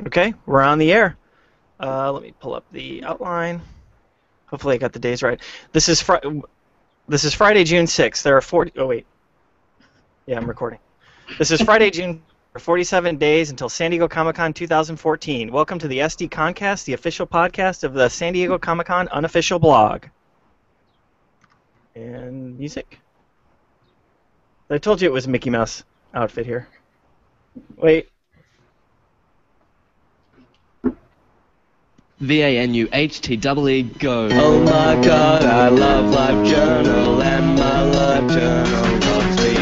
Okay, we're on the air. Let me pull up the outline. Hopefully, I got the days right. This is This is Friday, June 6th. There are 40. Oh wait, yeah, I'm recording. This is Friday, June. 47 days until San Diego Comic-Con 2014. Welcome to the SDConCast, the official podcast of the San Diego Comic-Con unofficial blog. And music. I told you it was a Mickey Mouse outfit here. Wait. VANUHTWE go. Oh my god, I love LiveJournal, and my LiveJournal loves me.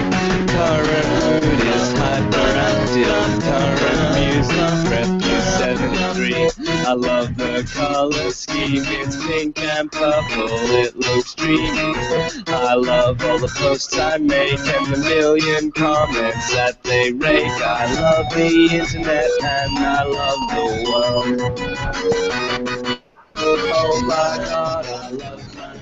Current mood is hyperactive, current music, Refuse 73. I love the color scheme, it's pink and purple, it looks dreamy. I love all the posts I make and the million comments that they rake. I love the internet and I love the world. Oh my god, I love my...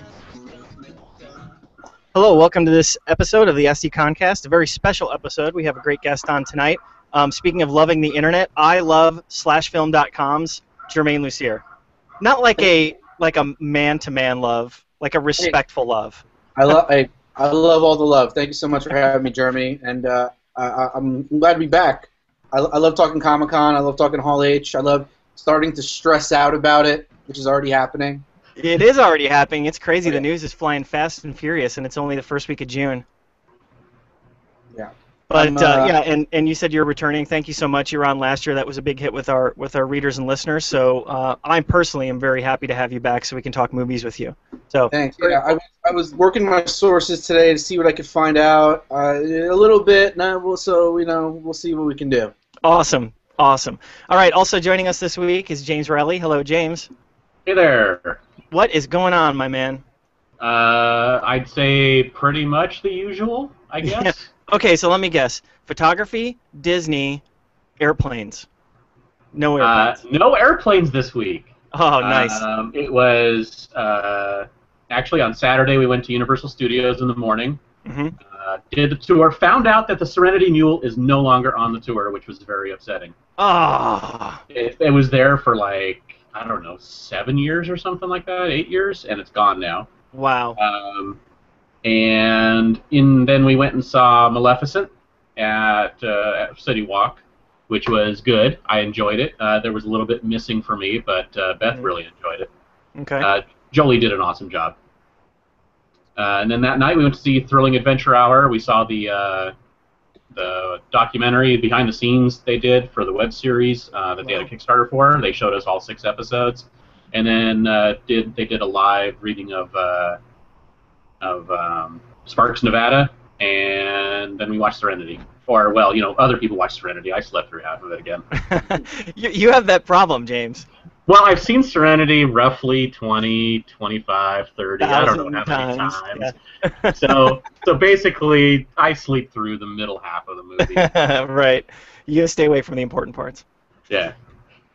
Hello, welcome to this episode of the SDConCast, a very special episode. We have a great guest on tonight. Speaking of loving the internet, I love /film.com's Germain Lussier. Not like a man-to-man love, like a respectful love. I love all the love. Thank you so much for having me, Jeremy, and I'm glad to be back. I love talking Comic-Con. I love talking Hall H. I love starting to stress out about it, which is already happening. It is already happening. It's crazy. The news is flying fast and furious, and it's only the first week of June. Yeah. But yeah, and you said you're returning. Thank you so much. You were on last year. That was a big hit with our readers and listeners. So I personally am very happy to have you back, so we can talk movies with you. So thanks. Yeah, I was working my sources today to see what I could find out a little bit. We'll see what we can do. Awesome. All right. Also joining us this week is James Riley. Hello, James. Hey there. What is going on, my man? I'd say pretty much the usual, I guess. Yeah. Okay, so let me guess. Photography, Disney, airplanes. No airplanes. No airplanes this week. Oh, nice. It was actually on Saturday we went to Universal Studios in the morning. Mm-hmm. Did the tour. Found out that the Serenity Mule is no longer on the tour, which was very upsetting. Oh. It was there for like, I don't know, 7 years or something like that, 8 years, and it's gone now. Wow. And then we went and saw Maleficent at City Walk, which was good. I enjoyed it. There was a little bit missing for me, but Beth really enjoyed it. Okay. Jolie did an awesome job. And then that night we went to see Thrilling Adventure Hour. We saw the documentary behind the scenes they did for the web series that they had a Kickstarter for. They showed us all 6 episodes, and then they did a live reading of Sparks, Nevada, and then we watched Serenity. Or, well, other people watched Serenity. I slept through half of it again. You have that problem, James. Well, I've seen Serenity roughly 20, 25, 30, I don't know how many times. Yeah. So basically, I sleep through the middle half of the movie. Right. You gotta stay away from the important parts. Yeah.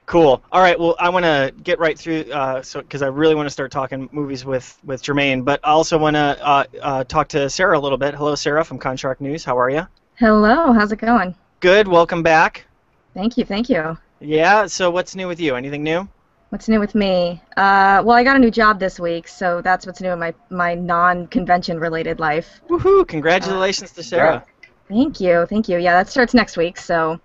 Cool. All right. Well, I want to get right through, because I really want to start talking movies with Germain, but I also want to talk to Sarah a little bit. Hello, Sarah from Contract News. How are you? Hello. How's it going? Good. Welcome back. Thank you. Yeah. So what's new with you? Anything new? What's new with me? Well, I got a new job this week, so that's what's new in my non-convention related life. Woohoo! Congratulations to Sarah. Thank you. Yeah, that starts next week. So,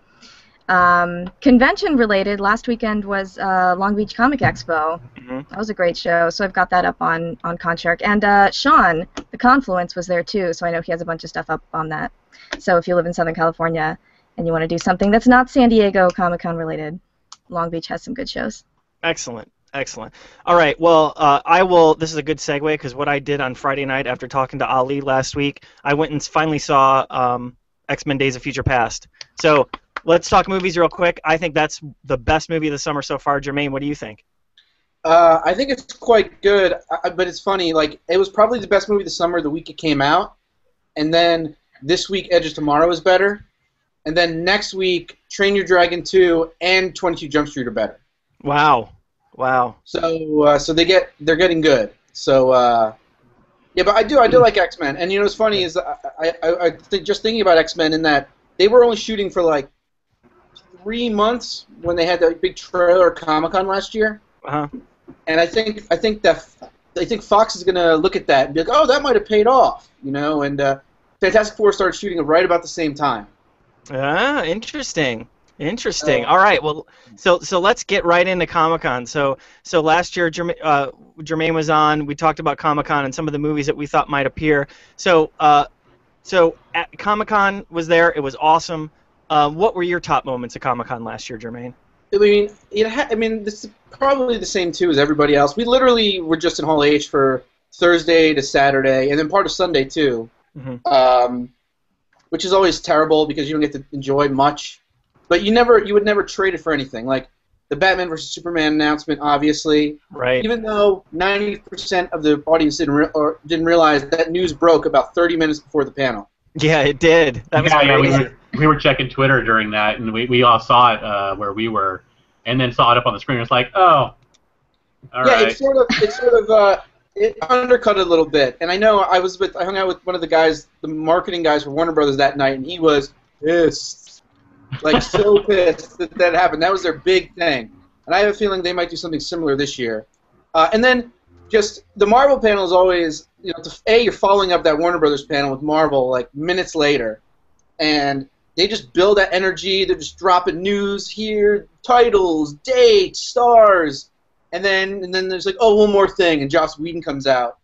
convention related. Last weekend was Long Beach Comic Expo. Mm-hmm. That was a great show. So I've got that up on Contract. And Sean, the Confluence, was there too. So I know he has a bunch of stuff up on that. So if you live in Southern California and you want to do something that's not San Diego Comic-Con related, Long Beach has some good shows. Excellent. All right, well, I will. This is a good segue because what I did on Friday night after talking to Ali last week, I went and finally saw X-Men: Days of Future Past. So let's talk movies real quick. I think that's the best movie of the summer so far. Germain, what do you think? I think it's quite good, but it's funny. Like, it was probably the best movie of the summer the week it came out, and then this week Edge of Tomorrow is better, and then next week Train Your Dragon 2 and 22 Jump Street are better. Wow. So they're getting good. So yeah, but I do like X-Men, and what's funny is I think just thinking about X-Men in that they were only shooting for like 3 months when they had that big trailer at Comic-Con last year. Uh-huh. And I think Fox is going to look at that and be like, oh, that might have paid off, you know. And Fantastic Four started shooting it right about the same time. Ah, interesting. Interesting. All right. Well, so let's get right into Comic-Con. So last year, Germain was on. We talked about Comic-Con and some of the movies that we thought might appear. So at Comic-Con was there. It was awesome. What were your top moments at Comic-Con last year, Germain? I mean, this is probably the same too as everybody else. We literally were just in Hall H for Thursday to Saturday, and then part of Sunday too, which is always terrible because you don't get to enjoy much. But you would never trade it for anything. Like the Batman vs Superman announcement, obviously. Right. Even though 90% of the audience didn't realize that news broke about 30 minutes before the panel. Yeah, it did. That was crazy. We were checking Twitter during that, and we all saw it where we were, and then saw it up on the screen. It's like, oh, all right. It undercut it a little bit. And I know I hung out with one of the guys, the marketing guys for Warner Brothers that night, and he was pissed. Like, so pissed that happened. That was their big thing. And I have a feeling they might do something similar this year. And then just the Marvel panel is always, you know, you're following up that Warner Brothers panel with Marvel like minutes later. And they just build that energy. They're just dropping news here, titles, dates, stars. And then there's like, oh, one more thing. And Joss Whedon comes out.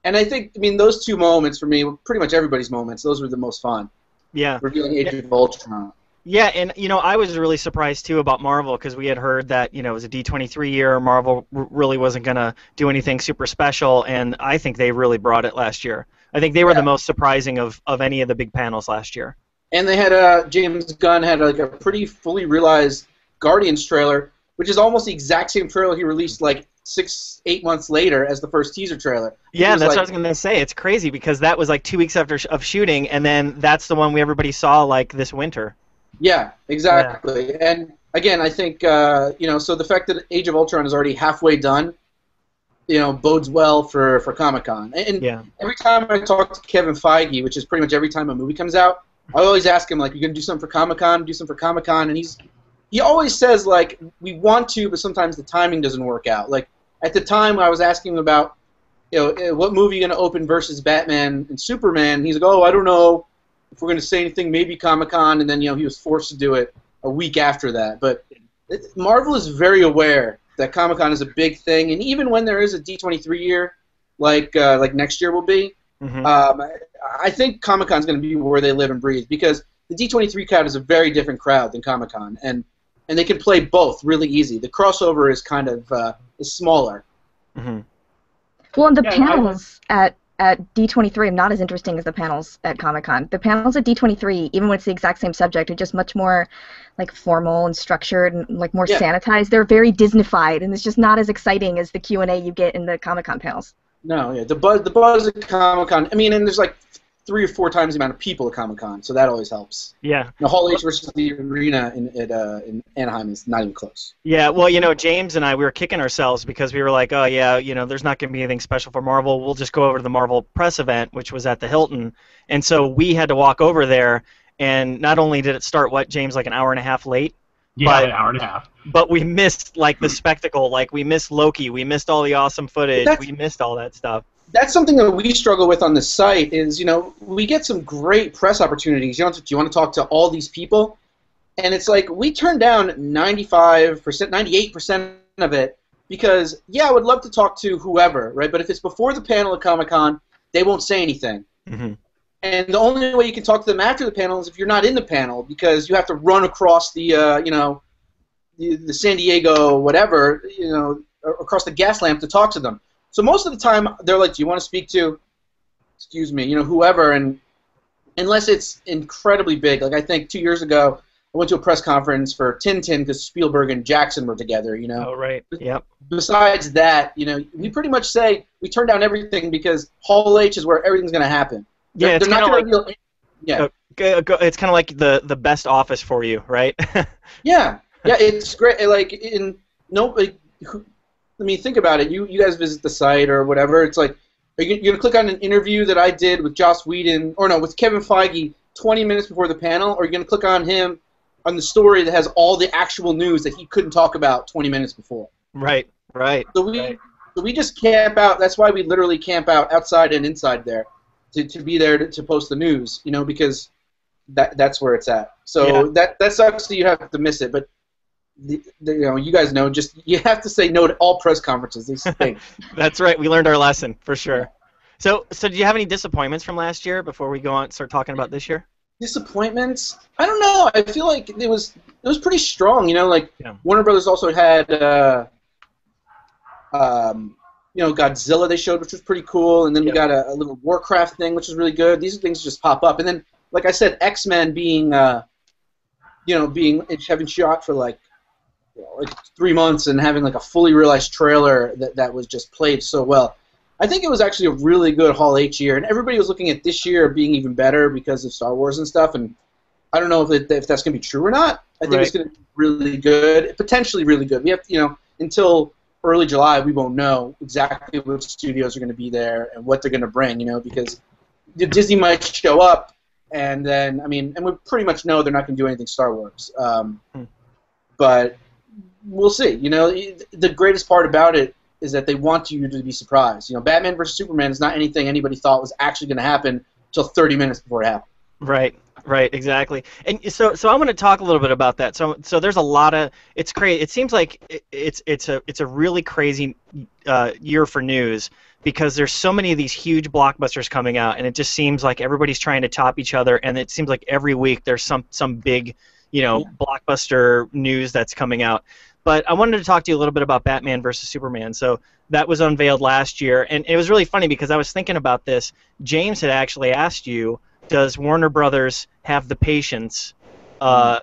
And I think, those two moments for me were pretty much everybody's moments. Those were the most fun. Yeah. Revealing Age of Ultron. Yeah, and I was really surprised too about Marvel because we had heard that it was a D23 year. Marvel really wasn't gonna do anything super special, and I think they really brought it last year. I think they were the most surprising of any of the big panels last year. And they had James Gunn had like a pretty fully realized Guardians trailer, which is almost the exact same trailer he released like 6-8 months later as the first teaser trailer. Yeah, that's what I was gonna say. It's crazy because that was like 2 weeks after of shooting, and then that's the one everybody saw like this winter. Yeah, exactly. Yeah. And again, I think so the fact that Age of Ultron is already halfway done, bodes well for Comic-Con. And every time I talk to Kevin Feige, which is pretty much every time a movie comes out, I always ask him like, "You gonna do something for Comic-Con? Do something for Comic-Con?" And he always says like, "We want to, but sometimes the timing doesn't work out." Like at the time, I was asking him about, what movie you gonna open versus Batman and Superman. And he's like, "Oh, I don't know if we're going to say anything, maybe Comic-Con," and then he was forced to do it a week after that. But Marvel is very aware that Comic-Con is a big thing, and even when there is a D23 year, like next year will be, I think Comic-Con is going to be where they live and breathe because the D23 crowd is a very different crowd than Comic-Con, and they can play both really easy. The crossover is kind of is smaller. Mm-hmm. Well, and the panels at D23 are not as interesting as the panels at Comic-Con. The panels at D23, even when it's the exact same subject, are just much more like formal and structured and like more sanitized. They're very Disney-fied, and it's just not as exciting as the Q&A you get in the Comic-Con panels. No, yeah, the buzz at Comic-Con. And there's like 3 or 4 times the amount of people at Comic-Con, so that always helps. Yeah. The Hall H versus the arena in Anaheim is not even close. Yeah, well, James and I, we were kicking ourselves because we were like, oh, yeah, there's not going to be anything special for Marvel. We'll just go over to the Marvel press event, which was at the Hilton. And so we had to walk over there, and not only did it start, James, like an hour and a half late? Yeah, an hour and a half. But we missed, like, the spectacle. Like, we missed Loki. We missed all the awesome footage. We missed all that stuff. That's something that we struggle with on the site is, we get some great press opportunities. Do you want to talk to all these people? And it's like we turn down 95%, 98% of it because, I would love to talk to whoever, right? But if it's before the panel at Comic-Con, they won't say anything. Mm-hmm. And the only way you can talk to them after the panel is if you're not in the panel because you have to run across the San Diego whatever, across the gas lamp to talk to them. So most of the time, they're like, "Do you want to speak to, whoever?" And unless it's incredibly big, like I think 2 years ago, I went to a press conference for Tintin because Spielberg and Jackson were together. Oh right. Yep. Besides that, we pretty much say we turn down everything because Hall H is where everything's going to happen. Yeah, it's kind of like it's kind of like the best office for you, right? Yeah, it's great. Think about it. You guys visit the site or whatever. It's like, you're going to click on an interview that I did with Joss Whedon, with Kevin Feige 20 minutes before the panel, or you're going to click on him on the story that has all the actual news that he couldn't talk about 20 minutes before. Right. So we just camp out. That's why we literally camp out outside and inside there to be there to post the news, because that's where it's at. So that sucks that you have to miss it, but you guys know, just you have to say no to all press conferences. These things. That's right. We learned our lesson for sure. So do you have any disappointments from last year before we go on start talking about this year? Disappointments? I don't know. I feel like it was pretty strong. Warner Brothers also had Godzilla they showed, which was pretty cool, and then we got a little Warcraft thing, which is really good. These things just pop up, and then like I said, X-Men having shot for like 3 months and having like a fully realized trailer that was just played so well. I think it was actually a really good Hall H year, and everybody was looking at this year being even better because of Star Wars and stuff, and I don't know if that's going to be true or not. I think it's going to be really good, potentially really good. We have until early July, we won't know exactly which studios are going to be there and what they're going to bring, because Disney might show up, and then, and we pretty much know they're not going to do anything Star Wars. But we'll see. The greatest part about it is that they want you to be surprised. Batman versus Superman is not anything anybody thought was actually going to happen until 30 minutes before it happened. Right, exactly. And so I want to talk a little bit about that. So there's a lot of it's crazy. It seems like it's a really crazy year for news because there's so many of these huge blockbusters coming out, and it just seems like everybody's trying to top each other, and it seems like every week there's some big blockbuster news that's coming out. But I wanted to talk to you a little bit about Batman versus Superman. So that was unveiled last year, and it was really funny because I was thinking about this. James had actually asked you, does Warner Brothers have the patience? Are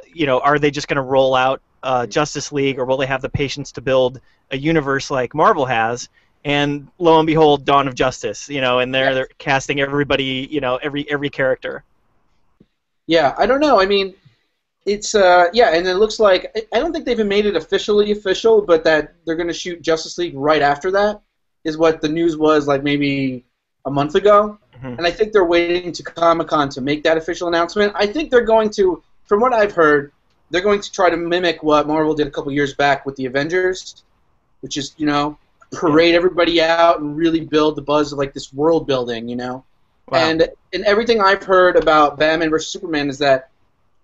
they just going to roll out Justice League, or will they have the patience to build a universe like Marvel has? And lo and behold, Dawn of Justice. And they're casting everybody, every character. Yeah, I don't know. It's and it looks like I don't think they've even made it officially official, but that they're going to shoot Justice League right after that is what the news was like maybe a month ago. And I think they're waiting to Comic-Con to make that official announcement. I think they're going to, from what I've heard, they're going to try to mimic what Marvel did a couple years back with the Avengers, which is, parade everybody out and really build the buzz of like this world building, Wow. And everything I've heard about Batman vs. Superman is that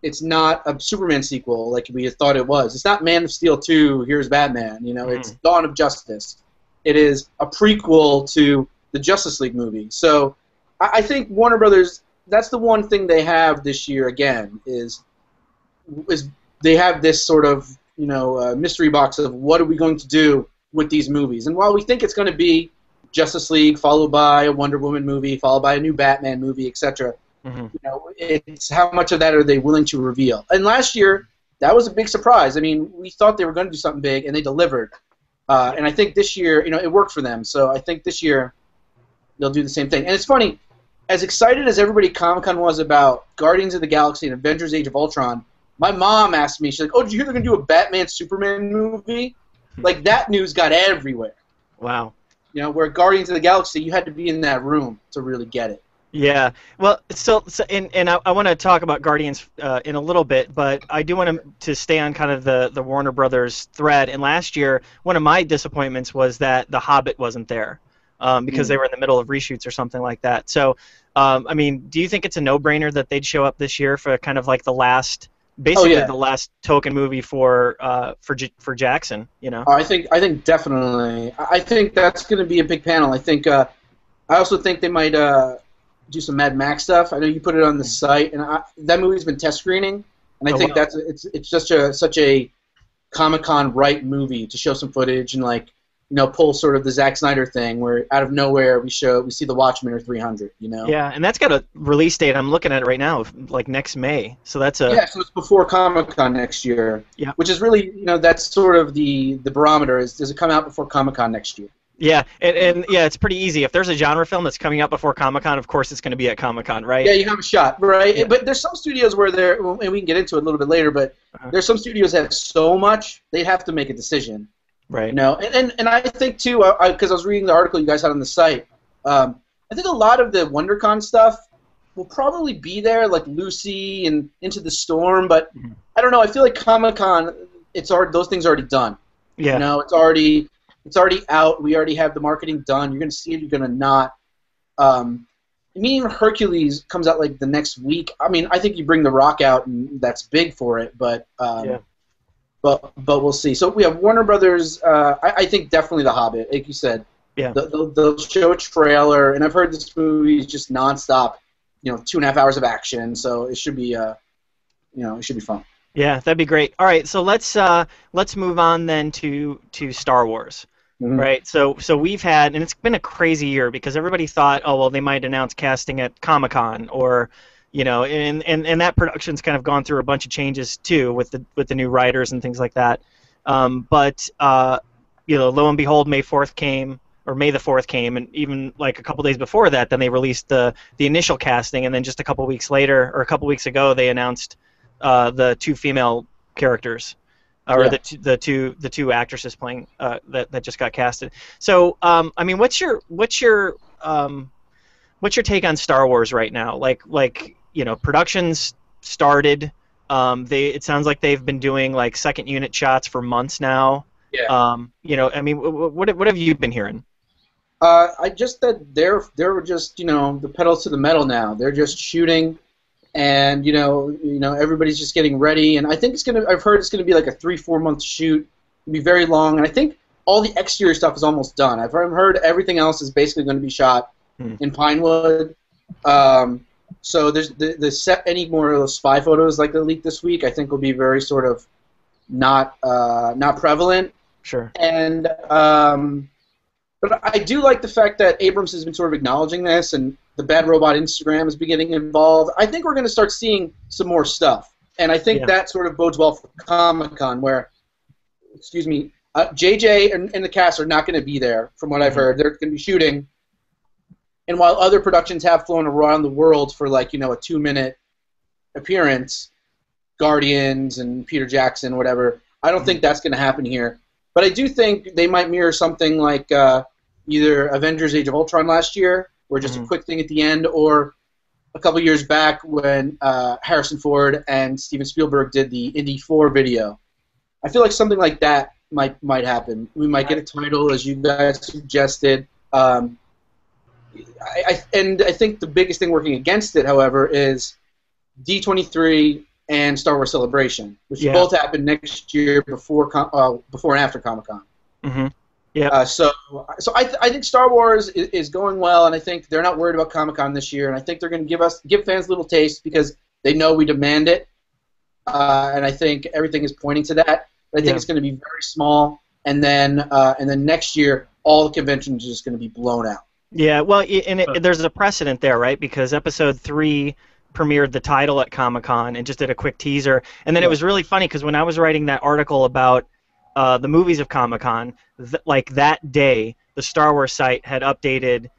it's not a Superman sequel like we thought it was. It's not Man of Steel 2, here's Batman, it's Dawn of Justice. It is a prequel to the Justice League movie. So I think Warner Brothers, that's the one thing they have this year again, is they have this sort of, mystery box of what are we going to do with these movies. And while we think it's going to be Justice League, followed by a Wonder Woman movie, followed by a new Batman movie, etc., it's how much of that are they willing to reveal. And last year, that was a big surprise. We thought they were going to do something big, and they delivered. And I think this year, it worked for them. So I think this year they'll do the same thing. And it's funny, as excited as everybody at Comic-Con was about Guardians of the Galaxy and Avengers Age of Ultron, my mom asked me, she's like, oh, did you hear they're going to do a Batman-Superman movie? Like, that news got everywhere. Wow. Where Guardians of the Galaxy, you had to be in that room to really get it. Yeah. Well, and I want to talk about Guardians in a little bit, but I do want to stay on kind of the Warner Brothers thread. And last year, one of my disappointments was that The Hobbit wasn't there. Because they were in the middle of reshoots or something like that. So, do you think it's a no-brainer that they'd show up this year for kind of like the last, basically the last token movie for Jackson? I think definitely. I think that's going to be a big panel. I think. I also think they might do some Mad Max stuff. I know you put it on the site, and that movie's been test screening, and I think it's just such a Comic-Con right movie to show some footage and pull sort of the Zack Snyder thing where out of nowhere we see the Watchmen or 300, Yeah, and that's got a release date. I'm looking at it right now, like next May. So that's so it's before Comic-Con next year. Yeah. Which is really, that's sort of the barometer is, does it come out before Comic-Con next year? Yeah, and it's pretty easy. If there's a genre film that's coming out before Comic-Con, of course it's going to be at Comic-Con, right? Yeah, you have a shot, right? Yeah. But there's some studios where and we can get into it a little bit later, but there's some studios that have so much, they'd have to make a decision. Right. And I think too, because I was reading the article you guys had on the site, I think a lot of the WonderCon stuff will probably be there, like Lucy and Into the Storm, but I don't know. I feel like Comic-Con, those things are already done. Yeah. You know, it's already out. We already have the marketing done. You're going to see it. You're going to not. I mean, even Hercules comes out like the next week. I mean, I think you bring The Rock out, and that's big for it. But but we'll see. So we have Warner Brothers. I think definitely The Hobbit, like you said. Yeah. They'll show a trailer, and I've heard this movie is just nonstop. 2.5 hours of action. So it should be it should be fun. Yeah, that'd be great. All right, so let's move on then to Star Wars. Mhm. Right. So we've had, and it's been a crazy year because everybody thought, oh well, they might announce casting at Comic-Con, or and that production's kind of gone through a bunch of changes too with the new writers and things like that. But lo and behold, May the 4th came, and even like a couple days before that, then they released the initial casting, and then just a couple weeks later, or a couple weeks ago, they announced the 2 female characters, or the two actresses playing that just got casted. So, I mean, what's your take on Star Wars right now? Like production's started. It sounds like they've been doing like second unit shots for months now. Yeah. I mean, what have you been hearing? I just that they're just the pedals to the metal now. They're just shooting, and everybody's just getting ready. And I think I've heard it's gonna be like a 3-4 month shoot. It'll be very long, and I think all the exterior stuff is almost done. I've heard everything else is basically going to be shot in Pinewood. So there's the set any more of those spy photos like the leaked this week. I think will be very sort of not prevalent. Sure. And but I do like the fact that Abrams has been sort of acknowledging this, and the Bad Robot Instagram is beginning involved. I think we're going to start seeing some more stuff, and I think that sort of bodes well for Comic-Con, where, JJ and the cast are not going to be there, from what I've heard. They're going to be shooting, and while other productions have flown around the world for like a 2-minute appearance, Guardians and Peter Jackson, whatever, I don't think that's going to happen here. But I do think they might mirror something like either Avengers Age of Ultron last year, where just a quick thing at the end, or a couple years back when Harrison Ford and Steven Spielberg did the Indy 4 video. I feel like something like that might happen. We might get a title, as you guys suggested. I think the biggest thing working against it, however, is D23 and Star Wars Celebration, which both happen next year before and after Comic-Con. Mm-hmm. Yeah. So I think Star Wars is going well, and I think they're not worried about Comic-Con this year, and I think they're going to give fans a little taste because they know we demand it, and I think everything is pointing to that. But I think it's going to be very small, and then next year all the conventions are just going to be blown out. Yeah. Well, there's a precedent there, right? Because Episode 3 premiered the title at Comic-Con and just did a quick teaser, and then it was really funny because when I was writing that article about the movies of Comic-Con, like that day, the Star Wars site had updated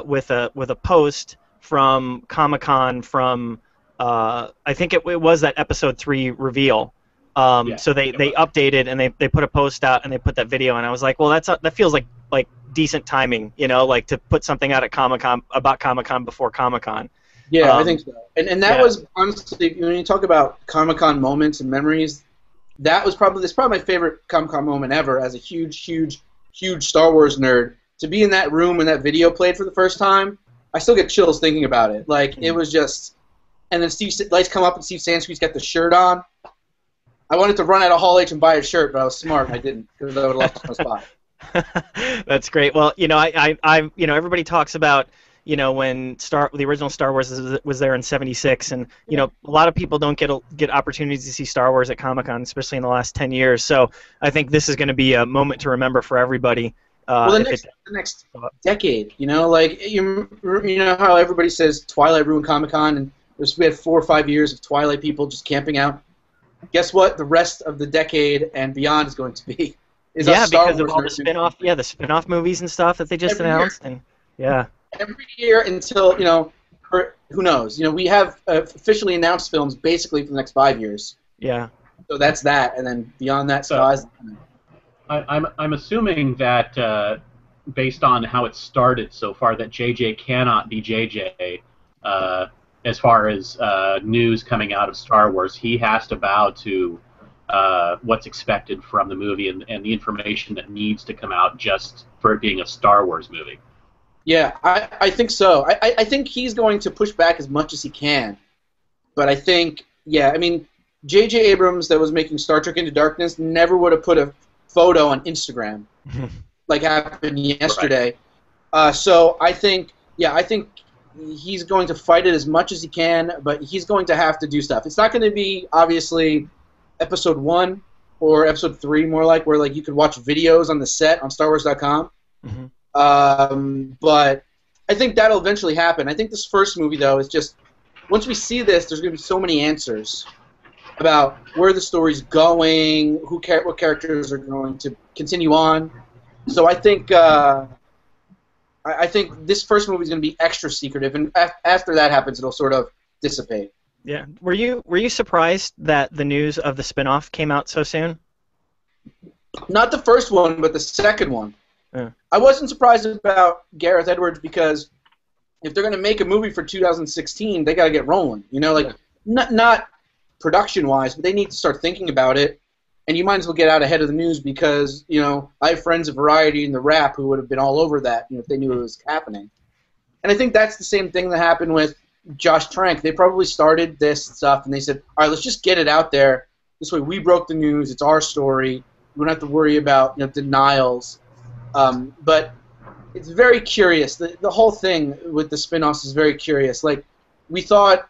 with a post from Comic-Con from I think it was that Episode 3 reveal. So they updated and they put a post out and they put that video, and I was like, well, that feels like decent timing, like to put something out at Comic-Con about Comic-Con before Comic-Con. Yeah, I think so. And that was, honestly, when you talk about Comic-Con moments and memories, that's probably my favorite Comic-Con moment ever as a huge Star Wars nerd. To be in that room when that video played for the first time, I still get chills thinking about it. Like, it was just... And then lights come up and Steve Sansweet's got the shirt on. I wanted to run out of Hall H and buy a shirt, but I was smart and I didn't, because I would have lost my spot. That's great. Well, I everybody talks about when the original Star Wars was there in '76, and a lot of people don't get opportunities to see Star Wars at Comic-Con, especially in the last 10 years. So I think this is going to be a moment to remember for everybody. The next decade, like you know how everybody says Twilight ruined Comic-Con, and we had 4 or 5 years of Twilight people just camping out. Guess what? The rest of the decade and beyond is going to be because of all the spin-off movies and stuff that they just announced, and every year until who knows? We have officially announced films basically for the next 5 years. Yeah. So that's that, and then beyond that, sky's the limit. I'm assuming that based on how it started so far, that JJ cannot be JJ. as far as news coming out of Star Wars, he has to bow to what's expected from the movie and the information that needs to come out just for it being a Star Wars movie. Yeah, I think so. I think he's going to push back as much as he can. But I think, yeah, I mean, J.J. Abrams, that was making Star Trek Into Darkness, never would have put a photo on Instagram like happened yesterday. Right. So I think he's going to fight it as much as he can, but he's going to have to do stuff. It's not going to be, obviously, Episode 1 or Episode 3, more like, where like you could watch videos on the set on StarWars.com. But I think that'll eventually happen. I think this first movie, though, is just, once we see this, there's going to be so many answers about where the story's going, what characters are going to continue on. So I think this first movie is going to be extra secretive, and after that happens, it'll sort of dissipate. Yeah. Were you surprised that the news of the spinoff came out so soon? Not the first one, but the second one. Yeah. I wasn't surprised about Gareth Edwards because if they're going to make a movie for 2016, they got to get rolling. You know, like not production-wise, but they need to start thinking about it. And you might as well get out ahead of the news because, you know, I have friends of Variety and The Wrap who would have been all over that, you know, if they knew it was happening. And I think that's the same thing that happened with Josh Trank. They probably started this stuff and they said, all right, let's just get it out there. This way we broke the news. It's our story. We don't have to worry about, you know, denials. But it's very curious. The whole thing with the spin-offs is very curious. Like, we thought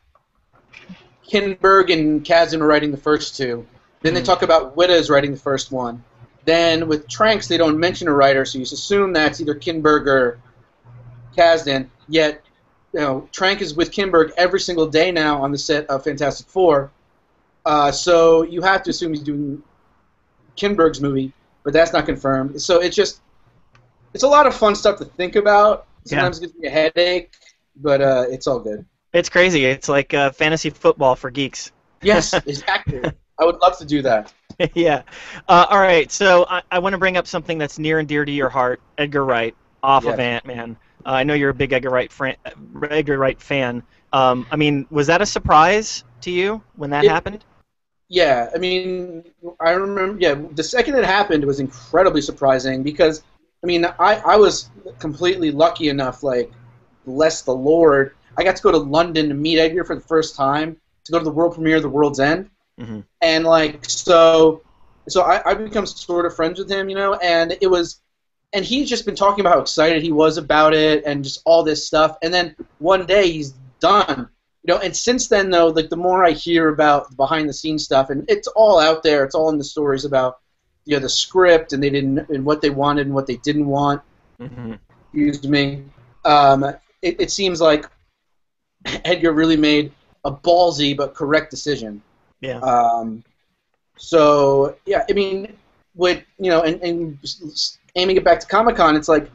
Kinberg and Kasdan were writing the first two. Then they talk about Witta's writing the first one. Then with Tranks, they don't mention a writer, so you just assume that's either Kinberg or Kasdan. Yet, you know, Trank is with Kinberg every single day now on the set of Fantastic Four. So you have to assume he's doing Kinberg's movie, but that's not confirmed. So it's a lot of fun stuff to think about. Sometimes it gives me a headache, but it's all good. It's crazy. It's like fantasy football for geeks. Yes, exactly. I would love to do that. Yeah. All right. So I want to bring up something that's near and dear to your heart, Edgar Wright, off of Ant-Man. I know you're a big Edgar Wright fan. I mean, was that a surprise to you when that happened? Yeah. I mean, I remember. Yeah, the second it happened, it was incredibly surprising because, I mean, I was completely lucky enough, like, bless the Lord. I got to go to London to meet Edgar for the first time, to go to the world premiere of The World's End. Mm-hmm. And, like, so I become sort of friends with him, you know, and he's just been talking about how excited he was about it and just all this stuff. And then one day he's done, you know, and since then, though, like, the more I hear about behind-the-scenes stuff, and it's all out there, it's all in the stories about, you know, the script and what they wanted and what they didn't want. Mm-hmm. Excuse me. It seems like Edgar really made a ballsy but correct decision. Yeah. So yeah, I mean, with, you know, and aiming it back to Comic-Con, it's like,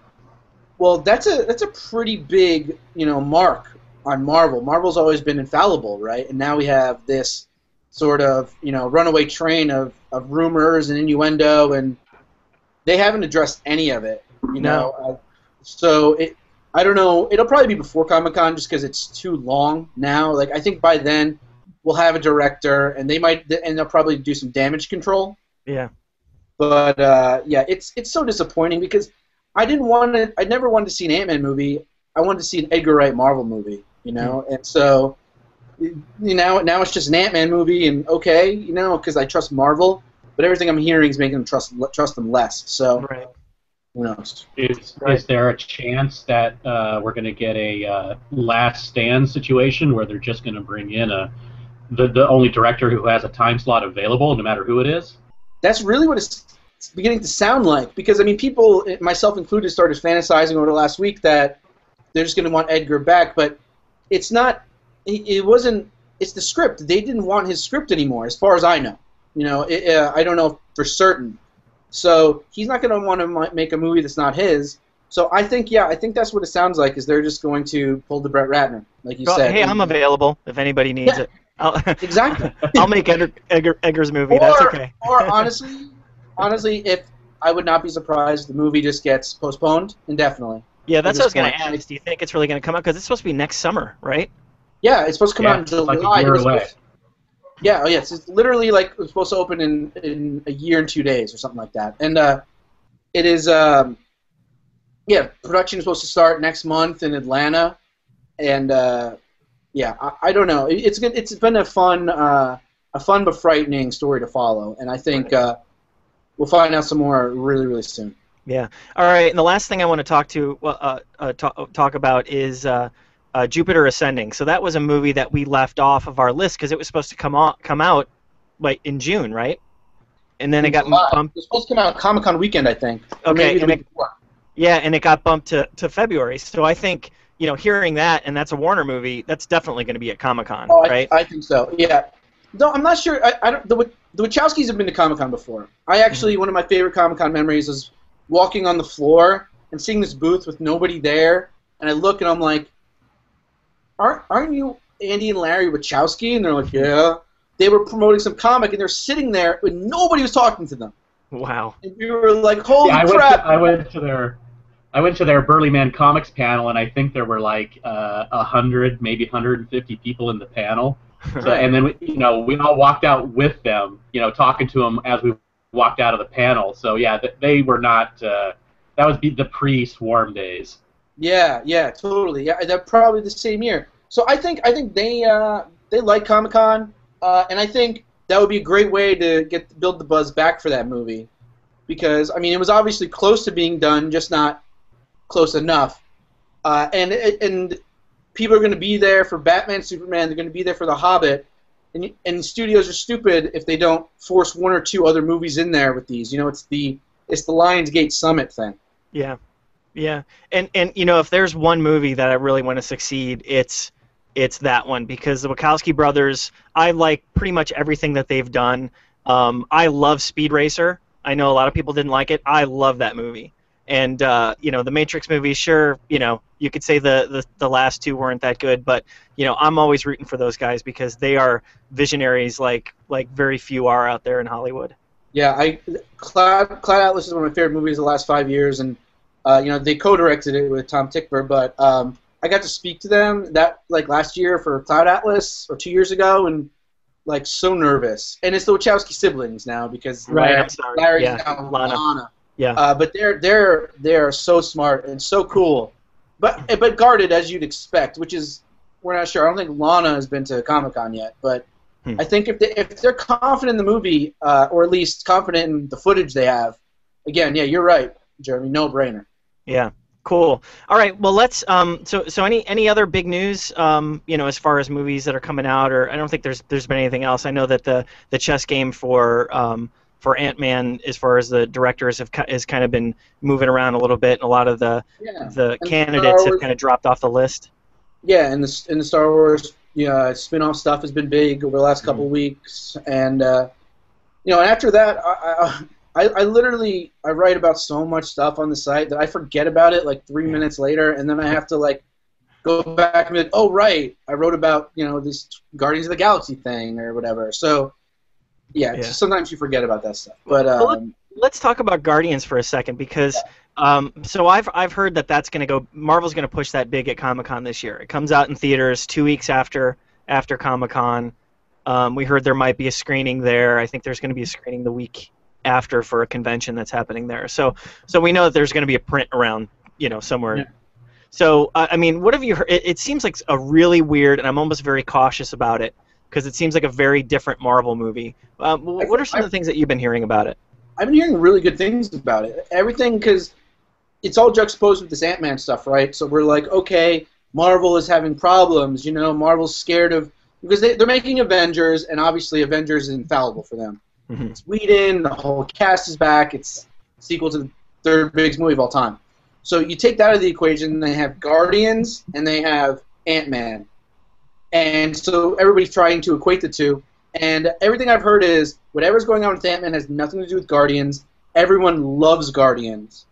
well, that's a pretty big, you know, mark on Marvel. Marvel's always been infallible, right? And now we have this sort of, you know, runaway train of rumors and innuendo, and they haven't addressed any of it, you know. So I don't know. It'll probably be before Comic-Con just because it's too long now. Like, I think by then we'll have a director, and they'll probably do some damage control. Yeah. But yeah, it's so disappointing because I never wanted to see an Ant-Man movie. I wanted to see an Edgar Wright Marvel movie, you know. And so, you know, now it's just an Ant-Man movie, and okay, you know, because I trust Marvel, but everything I'm hearing is making them trust them less. So. Right. Who knows? Is there a chance that we're going to get a Last Stand situation where they're just going to bring in the only director who has a time slot available, no matter who it is? That's really what it's beginning to sound like. Because, I mean, people, myself included, started fantasizing over the last week that they're just going to want Edgar back. But it's not. It wasn't. It's the script. They didn't want his script anymore, as far as I know. You know, I don't know for certain. So he's not going to want to make a movie that's not his. So I think that's what it sounds like, is they're just going to pull the Brett Ratner, like you said. Hey, I'm available if anybody needs it. Exactly. I'll make Edgar's movie. That's okay. Or honestly, if I would not be surprised, the movie just gets postponed indefinitely. Yeah, that's what I was going to ask. Do you think it's really going to come out? Because it's supposed to be next summer, right? Yeah, it's supposed to come out in it's like July. a year away. Yeah, oh yeah, it's literally like it's supposed to open in a year and 2 days or something like that. And it is, production is supposed to start next month in Atlanta. And I don't know. It's good. It's been a fun but frightening story to follow. And I think we'll find out some more really, really soon. Yeah. All right. And the last thing I want to talk about is Jupiter Ascending. So that was a movie that we left off of our list because it was supposed to come out like in June, right? And then it got bumped. It was supposed to come out Comic-Con weekend, I think. Okay. And it got bumped to February. So I think, hearing that, and that's a Warner movie, that's definitely going to be at Comic-Con, right? I think so. Yeah. No, I'm not sure. I don't. The Wachowskis have been to Comic-Con before. I actually one of my favorite Comic-Con memories was walking on the floor and seeing this booth with nobody there, and I look and I'm like, aren't you Andy and Larry Wachowski? And they're like, yeah. They were promoting some comic, and they're sitting there, and nobody was talking to them. Wow. And we were like, holy crap. I went to their Burly Man Comics panel, and I think there were like 100, maybe 150 people in the panel. So, and then we all walked out with them, talking to them as we walked out of the panel. So yeah, they were not. That was the pre-Swarm days. Yeah, totally. Yeah, they're probably the same year. So I think they like Comic-Con, and I think that would be a great way to build the buzz back for that movie, because it was obviously close to being done, just not close enough. And people are going to be there for Batman, Superman. They're going to be there for The Hobbit, and studios are stupid if they don't force one or two other movies in there with these. It's the Lionsgate Summit thing. Yeah. Yeah, and if there's one movie that I really want to succeed, it's that one, because the Wachowski brothers, I like pretty much everything that they've done. I love Speed Racer. I know a lot of people didn't like it. I love that movie. And the Matrix movies, sure, you could say the last two weren't that good, but I'm always rooting for those guys because they are visionaries like very few are out there in Hollywood. Yeah, Cloud Atlas is one of my favorite movies of the last 5 years, and they co-directed it with Tom Tykwer, but I got to speak to them last year for Cloud Atlas or 2 years ago, and so nervous. And it's the Wachowski siblings now because Larry's now Lana. Yeah. But they're so smart and so cool, but guarded as you'd expect, which is we're not sure. I don't think Lana has been to Comic-Con yet, but I think if they're confident in the movie, or at least confident in the footage they have, again, yeah, you're right, Jeremy, no brainer. Yeah, cool. All right, well, let's so any other big news as far as movies that are coming out, or I don't think there's been anything else. I know that the chess game for Ant-Man, as far as the directors has kind of been moving around a little bit, and a lot of the candidates have kind of dropped off the list. Yeah, and the Star Wars spin-off stuff has been big over the last couple of weeks, and after that, I literally write about so much stuff on the site that I forget about it 3 minutes later, and then I have to go back and be like, oh right, I wrote about this Guardians of the Galaxy thing or whatever. So yeah. Sometimes you forget about that stuff. But let's talk about Guardians for a second, because so I've heard that's going to go. Marvel's going to push that big at Comic-Con this year. It comes out in theaters 2 weeks after Comic-Con. We heard there might be a screening there. I think there's going to be a screening the week after for a convention that's happening there. So we know that there's going to be a print around, somewhere. Yeah. So what have you heard? It seems like a really weird, and I'm almost very cautious about it because it seems like a very different Marvel movie. What are some of the things that you've been hearing about it? I've been hearing really good things about it. Everything, because it's all juxtaposed with this Ant-Man stuff, right? So we're like, okay, Marvel is having problems. Marvel's scared of, because they're making Avengers, and obviously Avengers is infallible for them. Mm-hmm. It's Whedon, the whole cast is back. It's a sequel to the third biggest movie of all time. So you take that out of the equation, they have Guardians, and they have Ant-Man. And so everybody's trying to equate the two. And everything I've heard is whatever's going on with Ant-Man has nothing to do with Guardians. Everyone loves Guardians.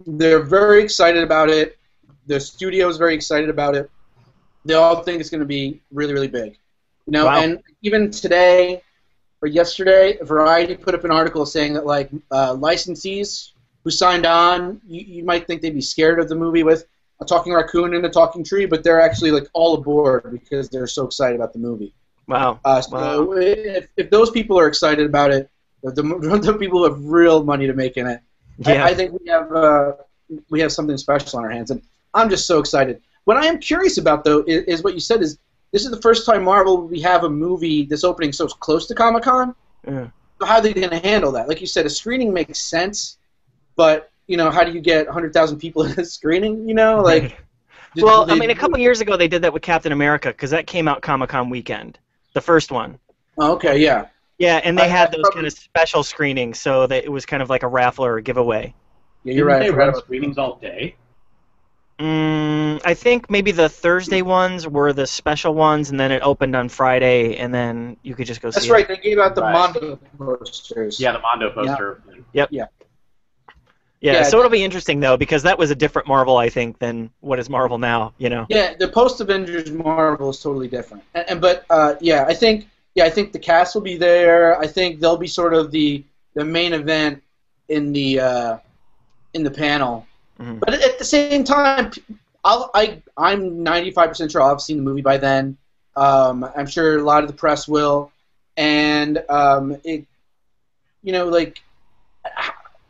They're very excited about it. The studio's very excited about it. They all think it's going to be really, really big. Wow. And even today or yesterday, Variety put up an article saying that licensees who signed on, you might think they'd be scared of the movie with, a talking raccoon and a talking tree, but they're actually like all aboard because they're so excited about the movie. Wow. So Wow. if those people are excited about it, the people who have real money to make in it, Yeah. I think we have something special on our hands, and I'm just so excited. What I am curious about, though, is what you said is this is the first time Marvel we have a movie that's opening so close to Comic-Con. Yeah. So how are they going to handle that? Like you said, a screening makes sense, but how do you get 100,000 people in a screening? Well, I mean, a couple years ago they did that with Captain America because that came out Comic-Con weekend, the first one. Oh, okay, yeah. Yeah, and they had those probably- kind of special screenings, so that it was kind of like a raffle or a giveaway. Yeah, you're right. I They forgot run about- screenings all day. I think maybe the Thursday ones were the special ones, and then it opened on Friday, and then you could just go That's see right. They gave out the Right. Mondo posters. Yeah, the Mondo poster. it. Yeah, so it'll be interesting though because that was a different Marvel, I think, than what is Marvel now. Yeah, the post Avengers Marvel is totally different. But I think the cast will be there. I think they'll be sort of the main event in the panel. Mhm. But at the same time, I'm 95% sure I'll have seen the movie by then. I'm sure a lot of the press will, and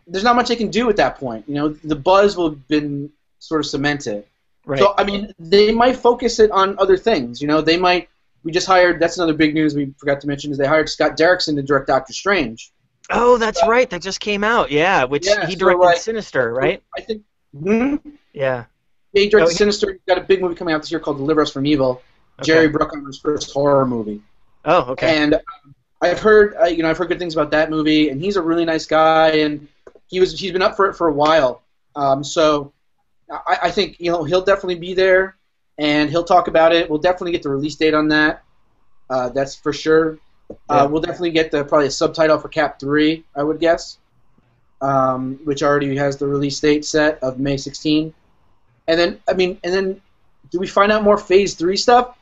there's not much they can do at that point. The buzz will have been sort of cemented. Right. So I mean, they might focus it on other things. They might. We just hired. That's another big news we forgot to mention is they hired Scott Derrickson to direct Doctor Strange. Oh, that's right. That just came out. Yeah, which Yeah, he so, directed like, Sinister, right? I think. Yeah. He directed Oh, he- Sinister. He's got a big movie coming out this year called Deliver Us from Evil. Okay. Jerry Bruckheimer's first horror movie. Oh, okay. And I've heard good things about that movie, and he's a really nice guy, and he's been up for it for a while. So I think he'll definitely be there, and he'll talk about it. We'll definitely get the release date on that. That's for sure. Yeah. We'll definitely get probably a subtitle for Cap 3, I would guess, which already has the release date set of May 16. And then do we find out more Phase 3 stuff?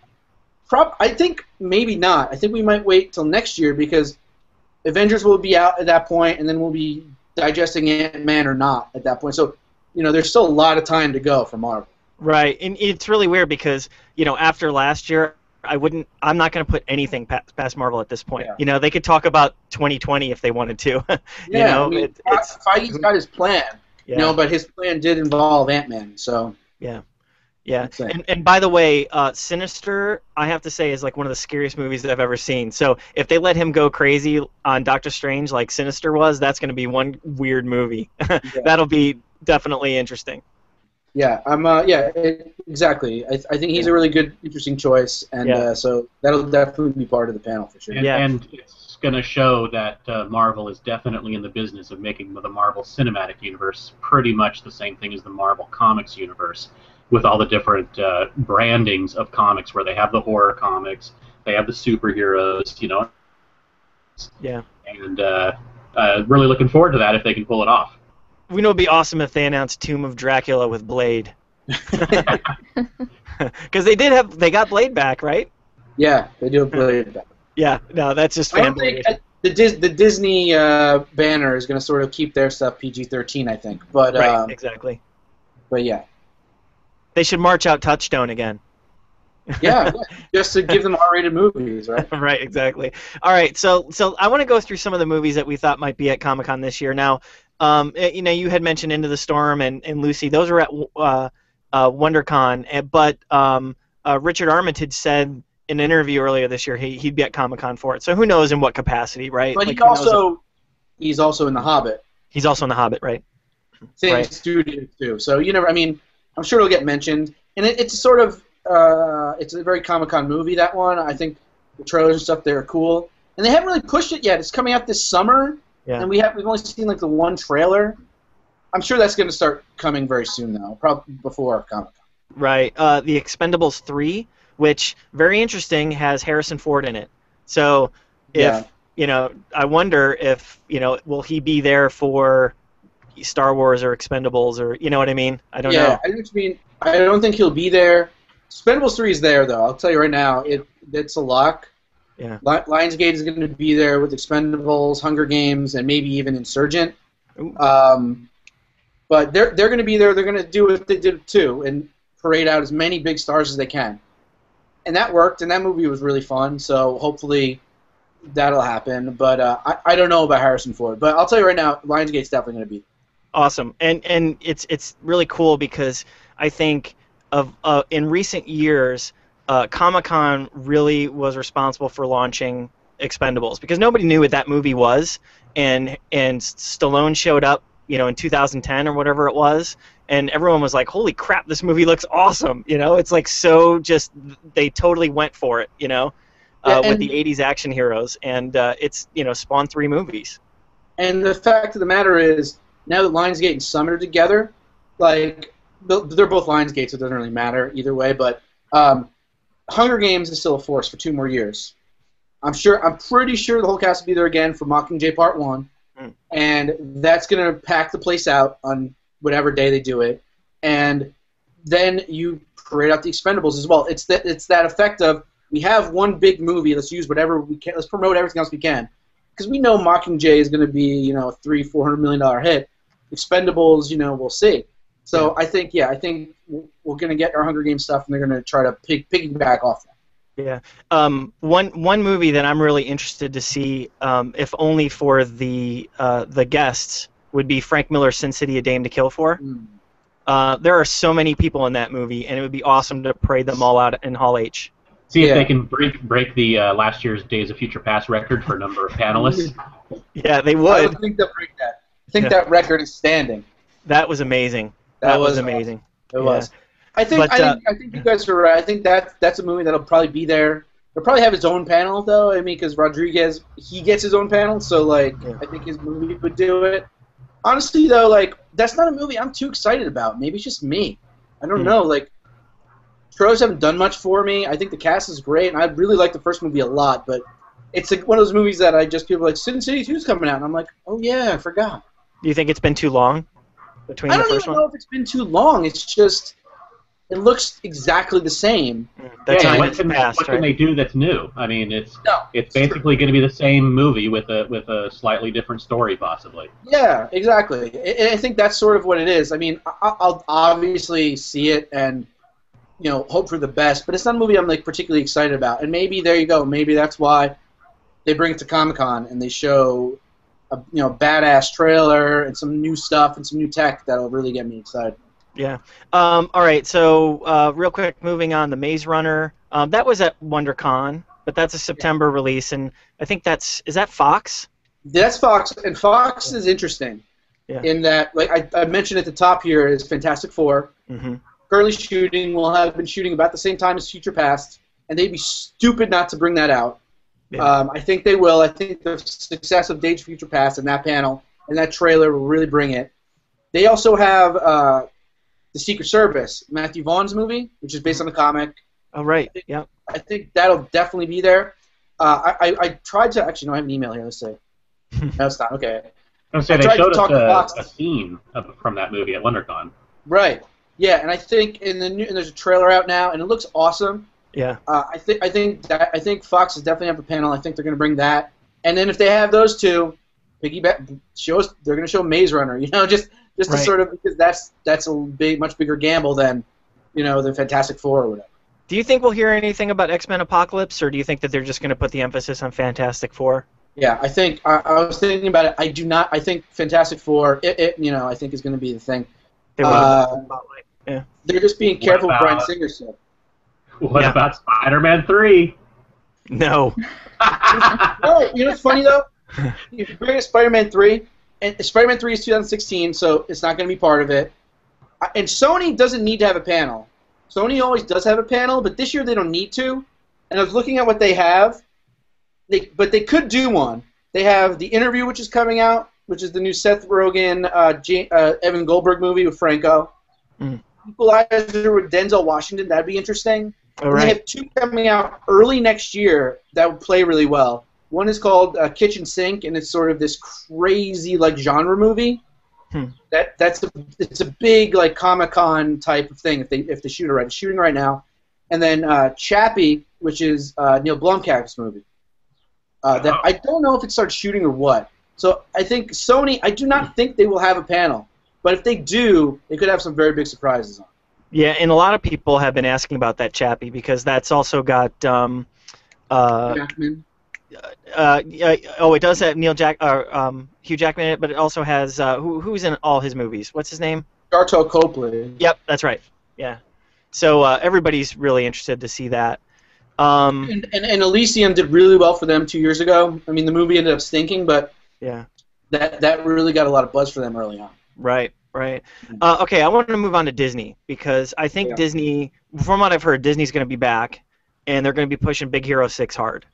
I think maybe not. I think we might wait till next year because Avengers will be out at that point, and then we'll be digesting Ant-Man or not at that point. So, there's still a lot of time to go for Marvel. Right, and it's really weird because after last year, I'm not going to put anything past Marvel at this point. Yeah. They could talk about 2020 if they wanted to. Feige's got his plan, Yeah. but his plan did involve Ant-Man. So Yeah. That's it. And by the way, Sinister, I have to say, is like one of the scariest movies that I've ever seen. So if they let him go crazy on Doctor Strange like Sinister was, that's going to be one weird movie. That'll be definitely interesting. Yeah, exactly. I think he's a really good, interesting choice, and so that'll definitely be part of the panel for sure. And it's going to show that Marvel is definitely in the business of making the Marvel Cinematic Universe pretty much the same thing as the Marvel Comics Universe, with all the different brandings of comics, where they have the horror comics, they have the superheroes, Yeah. And really looking forward to that if they can pull it off. We know it'd be awesome if they announced Tomb of Dracula with Blade. Because they got Blade back, right? Yeah, they do play that. Yeah, no, that's just I don't think fanboy. the Disney banner is going to sort of keep their stuff PG-13, I think. But Right, exactly. but yeah, They should march out Touchstone again. yeah, just to give them R-rated movies, right? Right, exactly. All right, so I want to go through some of the movies that we thought might be at Comic-Con this year. Now, you had mentioned Into the Storm and Lucy. Those were at WonderCon, but Richard Armitage said in an interview earlier this year he'd be at Comic-Con for it. So who knows in what capacity, right? But Like, he's also in The Hobbit. he's also in The Hobbit, right? Same Right. studio too. So I'm sure it'll get mentioned, and it's sort of it's a very Comic-Con movie, that one. I think the trailers and stuff there are cool, and they haven't really pushed it yet. It's coming out this summer, Yeah. and we've only seen like the one trailer. I'm sure that's going to start coming very soon, though, probably before Comic-Con. Right. The Expendables 3, which, very interesting, has Harrison Ford in it. So if, I wonder if, will he be there for Star Wars or Expendables or, you know what I mean? I don't know. Yeah, I know what you mean. I don't think he'll be there. Expendables 3 is there, though. I'll tell you right now, it's a lock. Yeah. Lionsgate is going to be there with Expendables, Hunger Games, and maybe even Insurgent. Ooh. But they're going to be there. They're going to do what they did too. And parade out as many big stars as they can. And that worked, and that movie was really fun, so hopefully that'll happen. But I don't know about Harrison Ford. But I'll tell you right now, Lionsgate's definitely going to be. Awesome, and it's really cool because I think in recent years, Comic-Con really was responsible for launching Expendables because nobody knew what that movie was, and Stallone showed up, in 2010 or whatever it was, and everyone was like, "Holy crap, this movie looks awesome!" It's like so just they totally went for it, with the '80s action heroes, and it's spawned 3 movies. And the fact of the matter is, now that Lionsgate and Summit are together, like they're both Lionsgate, so it doesn't really matter either way. But Hunger Games is still a force for 2 more years. I'm pretty sure the whole cast will be there again for Mockingjay Part 1, and that's gonna pack the place out on whatever day they do it. And then you parade out the Expendables as well. It's that effect of we have one big movie. Let's use whatever we can. Let's promote everything else we can, because we know Mockingjay is going to be a $300-400 million hit. Expendables, we'll see. So I think we're going to get our Hunger Games stuff, and they're going to try to piggyback off that. Yeah. One movie that I'm really interested to see, if only for the guests, would be Frank Miller's Sin City: A Dame to Kill For. There are so many people in that movie, and it would be awesome to parade them all out in Hall H. See if they can break the last year's Days of Future Past record for number of panelists. Yeah, they would. I don't think they'll break that. I think that record is standing. That was amazing. That was amazing. It was. I think you guys are right. I think that's a movie that'll probably be there. He'll probably have his own panel, though. I mean, because Rodriguez, he gets his own panel, so I think his movie would do it. Honestly, though, that's not a movie I'm too excited about. Maybe it's just me. I don't know. Pros haven't done much for me. I think the cast is great, and I really like the first movie a lot, but it's one of those movies that people are like, Sin City 2's coming out, and I'm like, oh yeah, I forgot. Do you think it's been too long between the first one? I don't even know if it's been too long. It's just, it looks exactly the same. What can they do that's new? I mean, it's basically going to be the same movie with a slightly different story, possibly. Yeah, exactly. And I think that's sort of what it is. I mean, I'll obviously see it and hope for the best, but it's not a movie I'm particularly excited about. And maybe there you go. Maybe that's why they bring it to Comic-Con and they show a badass trailer and some new stuff and some new tech that'll really get me excited. Yeah. All right. So real quick, moving on, the Maze Runner. That was at WonderCon, but that's a September release, and I think is that Fox? That's Fox, and Fox is interesting in that, I mentioned at the top here, is Fantastic Four. Mm-hmm. Currently shooting, will have been shooting about the same time as Future Past, and they'd be stupid not to bring that out. Yeah. I think they will. I think the success of Days of Future Past and that panel and that trailer will really bring it. They also have the Secret Service, Matthew Vaughn's movie, which is based on the comic. Oh, right. I think that'll definitely be there. I tried to actually. No, I have an email here. Let's see. No, it's not. Okay. I was going to say, they showed us a scene from that movie at WonderCon. Right. Yeah, and I think and there's a trailer out now, and it looks awesome. Yeah. I think Fox is definitely have a panel. I think they're going to bring that, and then if they have those two, piggyback shows. They're going to show Maze Runner. Just to sort of, because that's a much bigger gamble than the Fantastic Four or whatever. Do you think we'll hear anything about X-Men Apocalypse, or do you think that they're just going to put the emphasis on Fantastic Four? Yeah, I think I was thinking about it. I do not. I think Fantastic Four. I think is going to be the thing. Yeah. They're just being careful with Bryan Singer stuff. What about Spider-Man 3? No. No, what's funny, though? You bring in Spider-Man 3, and Spider-Man 3 is 2016, so it's not going to be part of it. And Sony doesn't need to have a panel. Sony always does have a panel, but this year they don't need to. And I was looking at what they have, but they could do one. They have The Interview, which is coming out, which is the new Seth Rogen, Evan Goldberg movie with Franco. Equalizer with Denzel Washington, that'd be interesting. All right. They have 2 coming out early next year that would play really well. One is called Kitchen Sink, and it's sort of this crazy genre movie. It's a big Comic-Con type of thing if they shoot it right. It's shooting right now. And then Chappie, which is Neil Blomkamp's movie. That I don't know if it starts shooting or what. So I think Sony, I do not think they will have a panel. But if they do, they could have some very big surprises on. Yeah, and a lot of people have been asking about that Chappie because that's also got uh, Jackman. oh, it does have Hugh Jackman in it, but it also has who's in all his movies? What's his name? Darto Copley. Yep, that's right. Yeah. So everybody's really interested to see that. Um, And Elysium did really well for them 2 years ago. I mean, the movie ended up stinking, but yeah. that really got a lot of buzz for them early on. Right. Right. Okay, I want to move on to Disney because I think Yeah. Disney, from what I've heard, Disney's going to be back, and they're going to be pushing Big Hero 6 hard.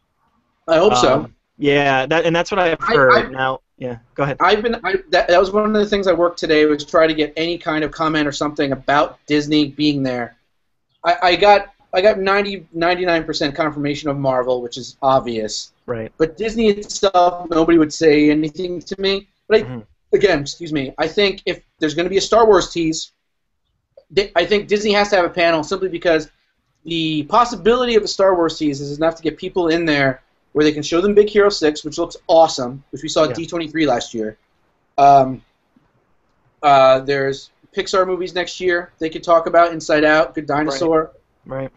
I hope so. Yeah, that's what I've heard. Now, yeah, go ahead. That was one of the things I worked today was try to get any kind of comment or something about Disney being there. I got 99% confirmation of Marvel, which is obvious. Right. But Disney itself, nobody would say anything to me. But again, excuse me, I think if there's going to be a Star Wars tease, I think Disney has to have a panel simply because the possibility of a Star Wars tease is enough to get people in there where they can show them Big Hero 6, which looks awesome, which we saw at D23 last year. There's Pixar movies next year they could talk about, Inside Out, Good Dinosaur. Right.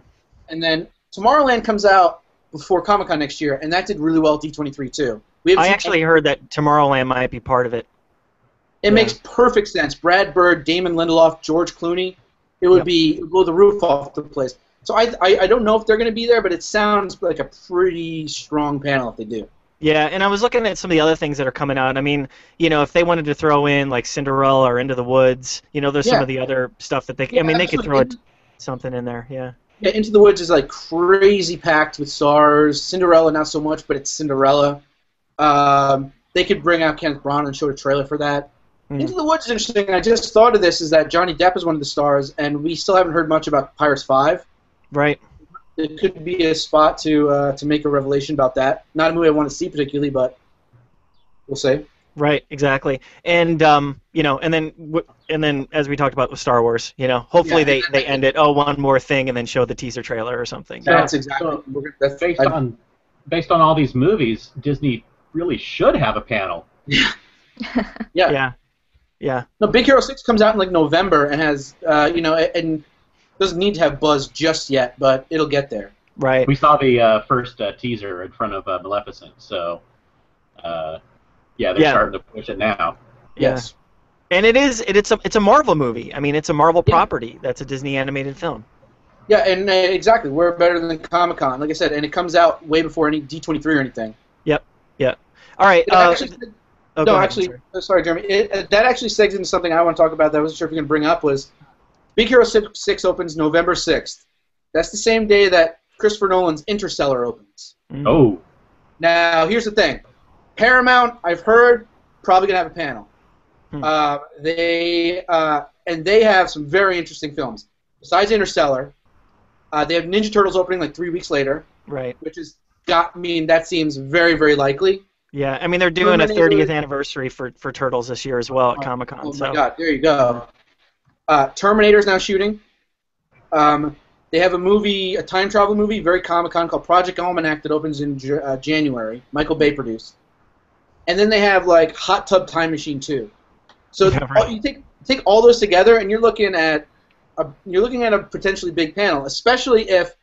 And then Tomorrowland comes out before Comic-Con next year, and that did really well at D23 too. I actually heard that Tomorrowland might be part of it. It makes perfect sense. Brad Bird, Damon Lindelof, George Clooney. It would blow the roof off the place. So I don't know if they're going to be there, but it sounds like a pretty strong panel if they do. Yeah, and I was looking at some of the other things that are coming out. I mean, if they wanted to throw in like Cinderella or Into the Woods, there's some of the other stuff that they. I mean, they could throw something in there. Yeah. Yeah, Into the Woods is like crazy packed with stars. Cinderella, not so much, but it's Cinderella. They could bring out Kenneth Branagh and show a trailer for that. Into the Woods is interesting. I just thought of this: is that Johnny Depp is one of the stars, and we still haven't heard much about Pirates 5. Right. It could be a spot to make a revelation about that. Not a movie I want to see particularly, but we'll see. Right, exactly, and and then as we talked about with Star Wars, hopefully they end it. Oh, one more thing, and then show the teaser trailer or something. That's exactly. That's based on all these movies, Disney really should have a panel. Yeah. Yeah. No, Big Hero 6 comes out in like November and has and doesn't need to have buzz just yet, but it'll get there. Right. We saw the first teaser in front of Maleficent, so they're starting to push it now. Yes. And it's a Marvel movie. I mean, it's a Marvel property. That's a Disney animated film. Yeah, and exactly. We're better than Comic-Con, like I said, and it comes out way before any D23 or anything. Yep. Yeah. All right. Sorry, Jeremy. That actually segs into something I want to talk about that I wasn't sure if you can bring up was Big Hero 6 opens November 6th. That's the same day that Christopher Nolan's Interstellar opens. Oh. Now, here's the thing. Paramount, I've heard, probably going to have a panel. They have some very interesting films. Besides Interstellar, they have Ninja Turtles opening like 3 weeks later. Right. Which that seems very, very likely. Yeah, I mean, they're doing a 30th anniversary for Turtles this year as well at Comic-Con. Oh my God, there you go. Terminator's now shooting. They have a time travel movie, very Comic-Con, called Project Almanac that opens in January. Michael Bay produced. And then they have like Hot Tub Time Machine 2. So you take all those together, and you're looking at a potentially big panel, especially if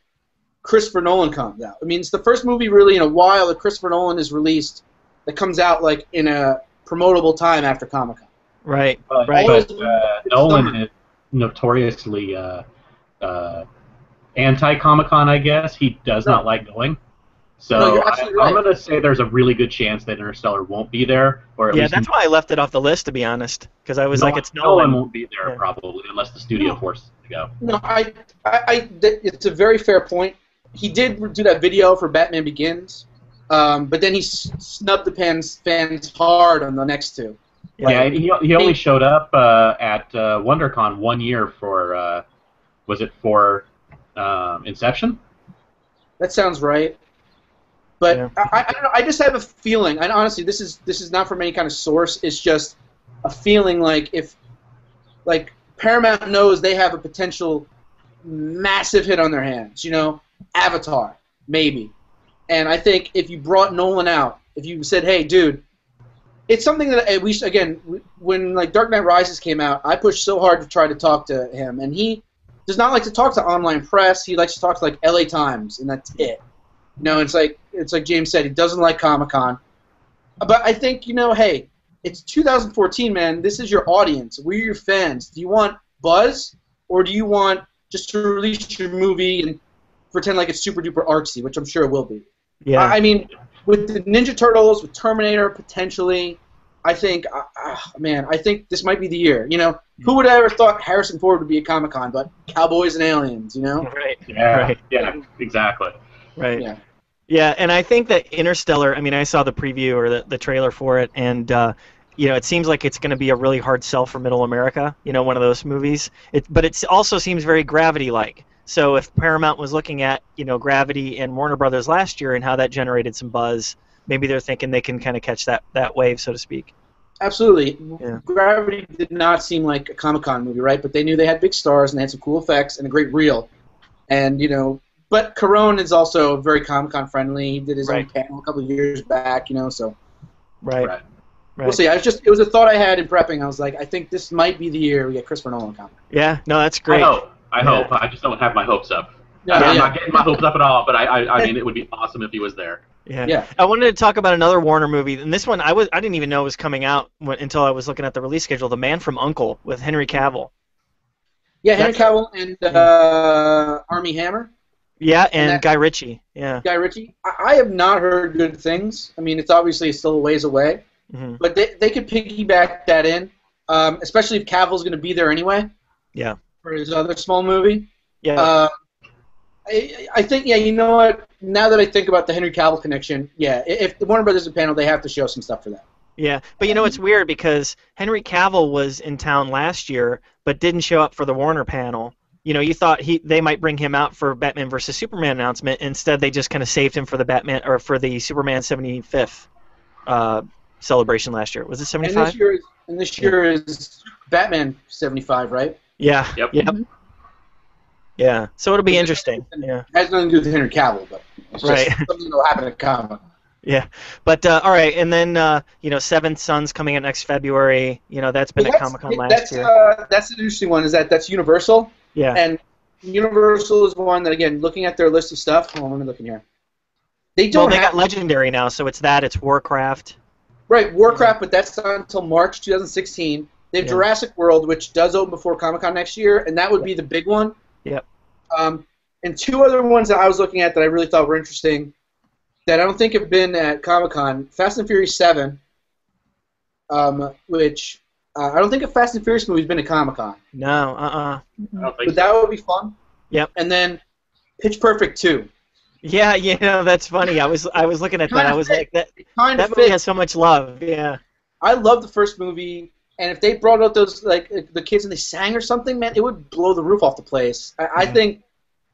Christopher Nolan comes out. I mean, it's the first movie really in a while that Christopher Nolan is released that comes out like in a promotable time after Comic-Con. Right. But Nolan is notoriously anti-Comic-Con, I guess. He does not like going. So I'm going to say there's a really good chance that Interstellar won't be there. Or at least that's why I left it off the list, to be honest, because I was it's Nolan won't be there probably unless the studio forces it to go. No, it's a very fair point. He did do that video for Batman Begins, but then he snubbed the fans hard on the next two. Yeah, he only showed up at WonderCon 1 year for was it for Inception? That sounds right. But I don't know. I just have a feeling, and honestly, this is not from any kind of source. It's just a feeling like if Paramount knows they have a potential massive hit on their hands. Avatar, maybe. And I think if you brought Nolan out, if you said, hey, dude, it's something that when Dark Knight Rises came out, I pushed so hard to try to talk to him, and he does not like to talk to online press. He likes to talk to like LA Times, and that's it. It's like James said, he doesn't like Comic-Con. But I think, hey, it's 2014, man. This is your audience. We're your fans. Do you want buzz, or do you want just to release your movie and pretend like it's super duper artsy, which I'm sure it will be? Yeah. I mean, with the Ninja Turtles, with Terminator potentially, I think, I think this might be the year. Who would have ever thought Harrison Ford would be at Comic-Con, but Cowboys and Aliens, Right. Yeah. Right. Yeah. Exactly. Right. Yeah. Yeah, and I think that Interstellar, I mean, I saw the preview or the trailer for it, and, it seems like it's going to be a really hard sell for Middle America, one of those movies. But it also seems very Gravity-like. So if Paramount was looking at, Gravity and Warner Brothers last year and how that generated some buzz, maybe they're thinking they can kind of catch that wave, so to speak. Absolutely. Yeah. Gravity did not seem like a Comic-Con movie, right? But they knew they had big stars and they had some cool effects and a great reel. And, but Carone is also very Comic-Con friendly. He did his own panel a couple of years back, so. Right. We'll see. It was a thought I had in prepping. I was like, I think this might be the year we get Christopher Nolan comic. Yeah, no, that's great. I hope. I just don't have my hopes up. Yeah, I'm not getting my hopes up at all, but I mean, it would be awesome if he was there. Yeah. I wanted to talk about another Warner movie, and this one I didn't even know was coming out until I was looking at the release schedule. The Man from U.N.C.L.E. with Henry Cavill. Yeah, Henry Cavill and Armie Hammer. Yeah, and Guy Ritchie. Yeah. Guy Ritchie. I have not heard good things. I mean, it's obviously still a ways away, but they could piggyback that in, especially if Cavill's going to be there anyway. Yeah. For his other small movie. Yeah. I think, you know what? Now that I think about the Henry Cavill connection, if the Warner Brothers is a panel, they have to show some stuff for that. Yeah, but it's weird because Henry Cavill was in town last year, but didn't show up for the Warner panel. You thought they might bring him out for Batman vs Superman announcement. Instead, they just kind of saved him for the Batman or for the Superman 75th celebration last year. Was it 75? And this year is Batman 75, right? Yeah. Yep. Yeah. So it'll be interesting. Yeah. It has nothing to do with Henry Cavill, but it's just something that will happen at Comic. Yeah, but all right, and then Seventh Son's coming out next February. That's been at Comic-Con last year. That's an interesting one. That's Universal. Yeah. And Universal is one that, again, looking at their list of stuff. Hold on, let me look in here. They got Legendary now, so it's Warcraft. Right, Warcraft, but that's not until March 2016. They have Jurassic World, which does open before Comic-Con next year, and that would be the big one. Yep. And two other ones that I was looking at that I really thought were interesting that I don't think have been at Comic-Con. Fast and Furious 7, which I don't think a Fast and Furious movie has been at Comic-Con. No, But that would be fun. Yep. And then Pitch Perfect 2. Yeah, that's funny. I was looking at that. I was like, that movie has so much love. Yeah. I love the first movie, and if they brought out those the kids and they sang or something, man, it would blow the roof off the place. I think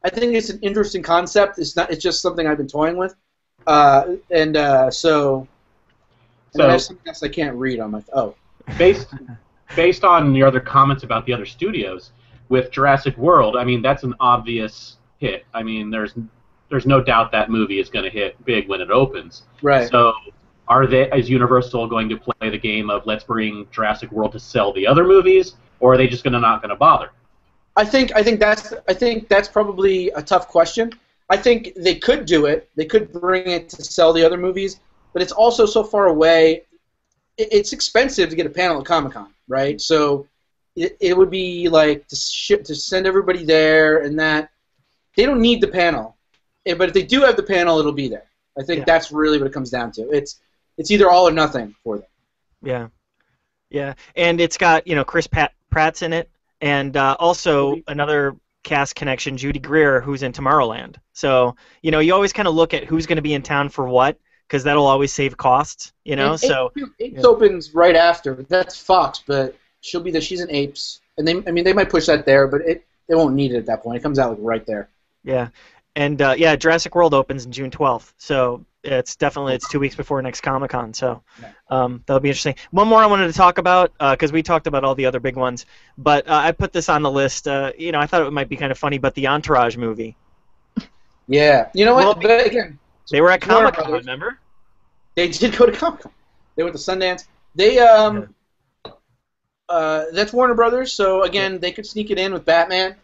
it's an interesting concept. It's just something I've been toying with. So there's something else I can't read on my based on your other comments about the other studios with Jurassic World, I mean that's an obvious hit. I mean there's no doubt that movie is going to hit big when it opens. Right. So is Universal going to play the game of let's bring Jurassic World to sell the other movies, or are they just not going to bother? I think that's probably a tough question. I think they could do it. They could bring it to sell the other movies, but it's also so far away. It's expensive to get a panel at Comic-Con, right? So it would be like to send everybody there, and that they don't need the panel. But if they do have the panel, it'll be there. I think that's really what it comes down to. It's either all or nothing for them. Yeah, and it's got Chris Pratt's in it, and also another cast connection, Judy Greer, who's in Tomorrowland. So you always kind of look at who's going to be in town for what, because that'll always save costs. Apes opens right after. That's Fox, but she'll be there. She's in Apes, and they might push that there, but they won't need it at that point. It comes out right there. Yeah, and Jurassic World opens in June 12th, so it's 2 weeks before next Comic-Con. So that'll be interesting. One more I wanted to talk about because we talked about all the other big ones, but I put this on the list. I thought it might be kind of funny, but the Entourage movie. Yeah, you know what? Well, but again, they were at Comic-Con, remember? They did go to Comic-Con. They went to Sundance. They that's Warner Brothers, so again, they could sneak it in with Batman.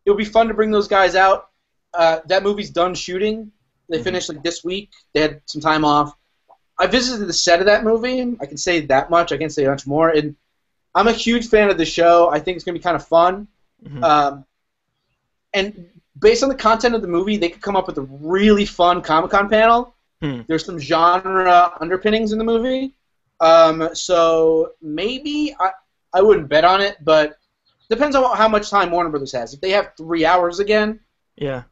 it'll be fun to bring those guys out. That movie's done shooting. They finished like this week. They had some time off. I visited the set of that movie. I can say that much. I can't say much more. And I'm a huge fan of the show. I think it's going to be kind of fun. And based on the content of the movie, they could come up with a really fun Comic-Con panel. There's some genre underpinnings in the movie. So maybe I wouldn't bet on it, but depends on how much time Warner Brothers has. If they have 3 hours again, yeah.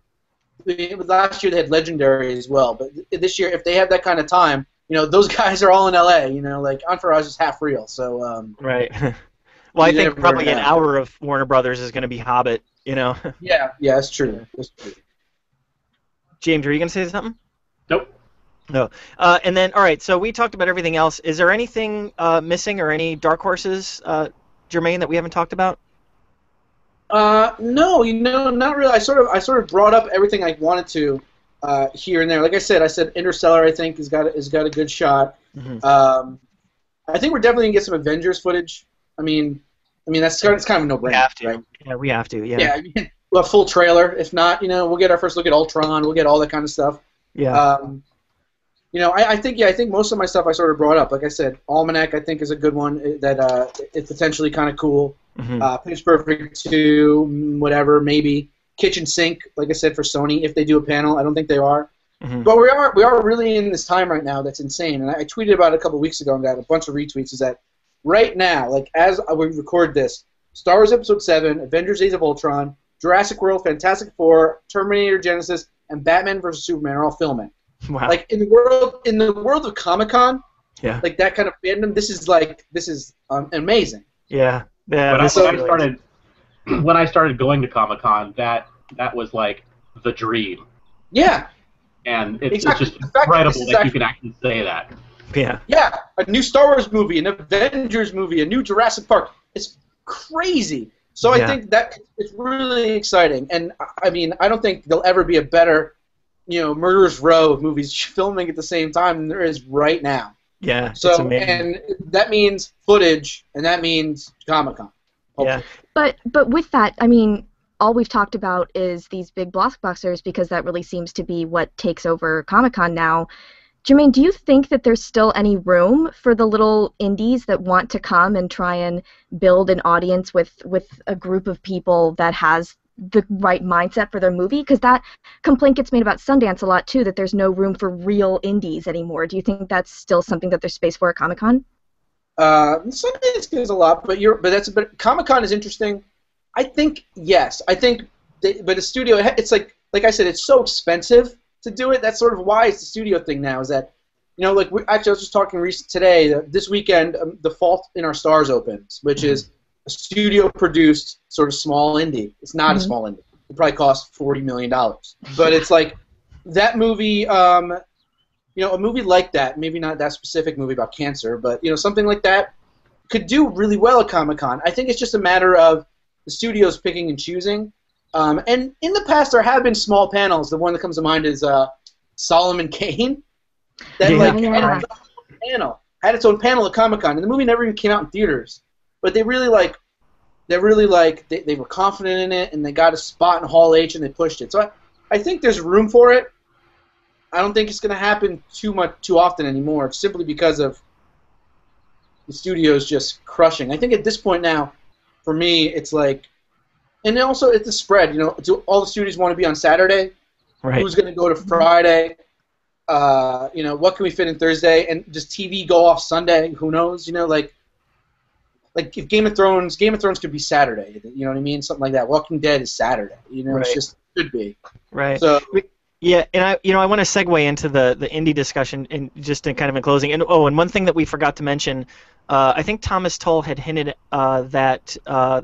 Last year they had Legendary as well, but this year if they have that kind of time, those guys are all in LA. Like Entourage is half real, so right. Well, I think probably an hour of Warner Brothers is going to be Hobbit. Yeah, that's true. That's true. James, were you going to say something? Nope. No. And then, all right, so we talked about everything else. Is there anything missing or any dark horses, Germain, that we haven't talked about? No, not really. I sort of brought up everything I wanted to here and there. Like I said Interstellar, I think, has got a good shot. I think we're definitely gonna get some Avengers footage. I mean it's kind of a no-brainer. We have to. Right? Yeah, we have to. Yeah. Yeah, I mean, a full trailer. If not, we'll get our first look at Ultron. We'll get all that kind of stuff. Yeah. I think most of my stuff I sort of brought up. Like I said, Almanac I think is a good one that it's potentially kind of cool. Pitch Perfect 2, whatever, maybe. Kitchen Sink, like I said, for Sony, if they do a panel. I don't think they are. But we are really in this time right now that's insane. And I tweeted about it a couple weeks ago and got a bunch of retweets, is that right now, like as we record this, Star Wars Episode 7, Avengers Age of Ultron, Jurassic World, Fantastic Four, Terminator Genesis, and Batman vs. Superman are all filming. Wow. Like in the world of Comic-Con, like that kind of fandom, this is amazing. Yeah. Yeah. But when I started going to Comic-Con, that was like the dream. Yeah. And it's exactly. just incredible that you can actually say that. Yeah. Yeah. A new Star Wars movie, an Avengers movie, a new Jurassic Park. It's crazy. So I think that it's really exciting. And I mean, I don't think there'll ever be a better, murderer's row of movies filming at the same time than there is right now. Yeah. So and that means footage, and that means Comic-Con. Yeah. But with that, I mean, all we've talked about is these big blockbusters because that really seems to be what takes over Comic-Con now. Jermaine, do you think that there's still any room for the little indies that want to come and try and build an audience with a group of people that has the right mindset for their movie? Because that complaint gets made about Sundance a lot, too, that there's no room for real indies anymore. Do you think that's still something that there's space for at Comic-Con? Sundance gives a lot, but Comic-Con is interesting. I think yes. I think, but the studio, it's like I said, it's so expensive to do it. That's sort of why it's the studio thing now. Is that actually I was just talking today. This weekend, The Fault in Our Stars opens, which is a studio-produced sort of small indie. It's not a small indie. It probably cost $40 million, but it's like that movie. A movie like that, maybe not that specific movie about cancer, but something like that could do really well at Comic-Con. I think it's just a matter of the studios picking and choosing. And in the past, there have been small panels. The one that comes to mind is Solomon Kane. That had its own panel at Comic-Con, and the movie never even came out in theaters. But they were confident in it, and they got a spot in Hall H, and they pushed it. So I think there's room for it. I don't think it's going to happen too often anymore, simply because of the studios just crushing. I think at this point now, for me, it's like, and also it's the spread. Do all the studios want to be on Saturday? Right. Who's going to go to Friday? What can we fit in Thursday? And does TV go off Sunday? Who knows? Like if Game of Thrones could be Saturday. You know what I mean? Something like that. Walking Dead is Saturday. Right. It's just could be. Right. So. Yeah, and I want to segue into the indie discussion and just in kind of in closing. And one thing that we forgot to mention, I think Thomas Tull had hinted that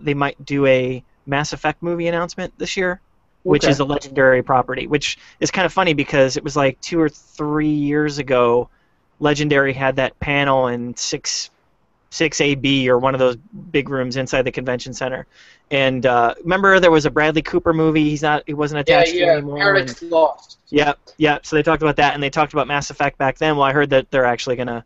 they might do a Mass Effect movie announcement this year, which is a Legendary property, which is kind of funny because it was like 2 or 3 years ago, Legendary had that panel in 6AB or one of those big rooms inside the convention center. And remember, there was a Bradley Cooper movie. He wasn't attached to anymore. Paradise Lost. Yeah. So they talked about that, and they talked about Mass Effect back then. Well, I heard that they're actually gonna,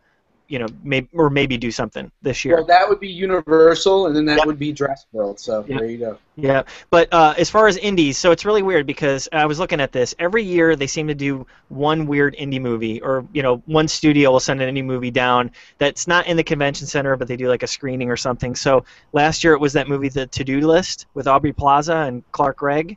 maybe do something this year. Well, that would be Universal, and then that Yep. would be Jurassic World. So Yep. there you go. Yeah, but as far as indies, so it's really weird because I was looking at this. Every year they seem to do one weird indie movie, or one studio will send an indie movie down that's not in the convention center, but they do like a screening or something. So last year it was that movie, The To-Do List, with Aubrey Plaza and Clark Gregg.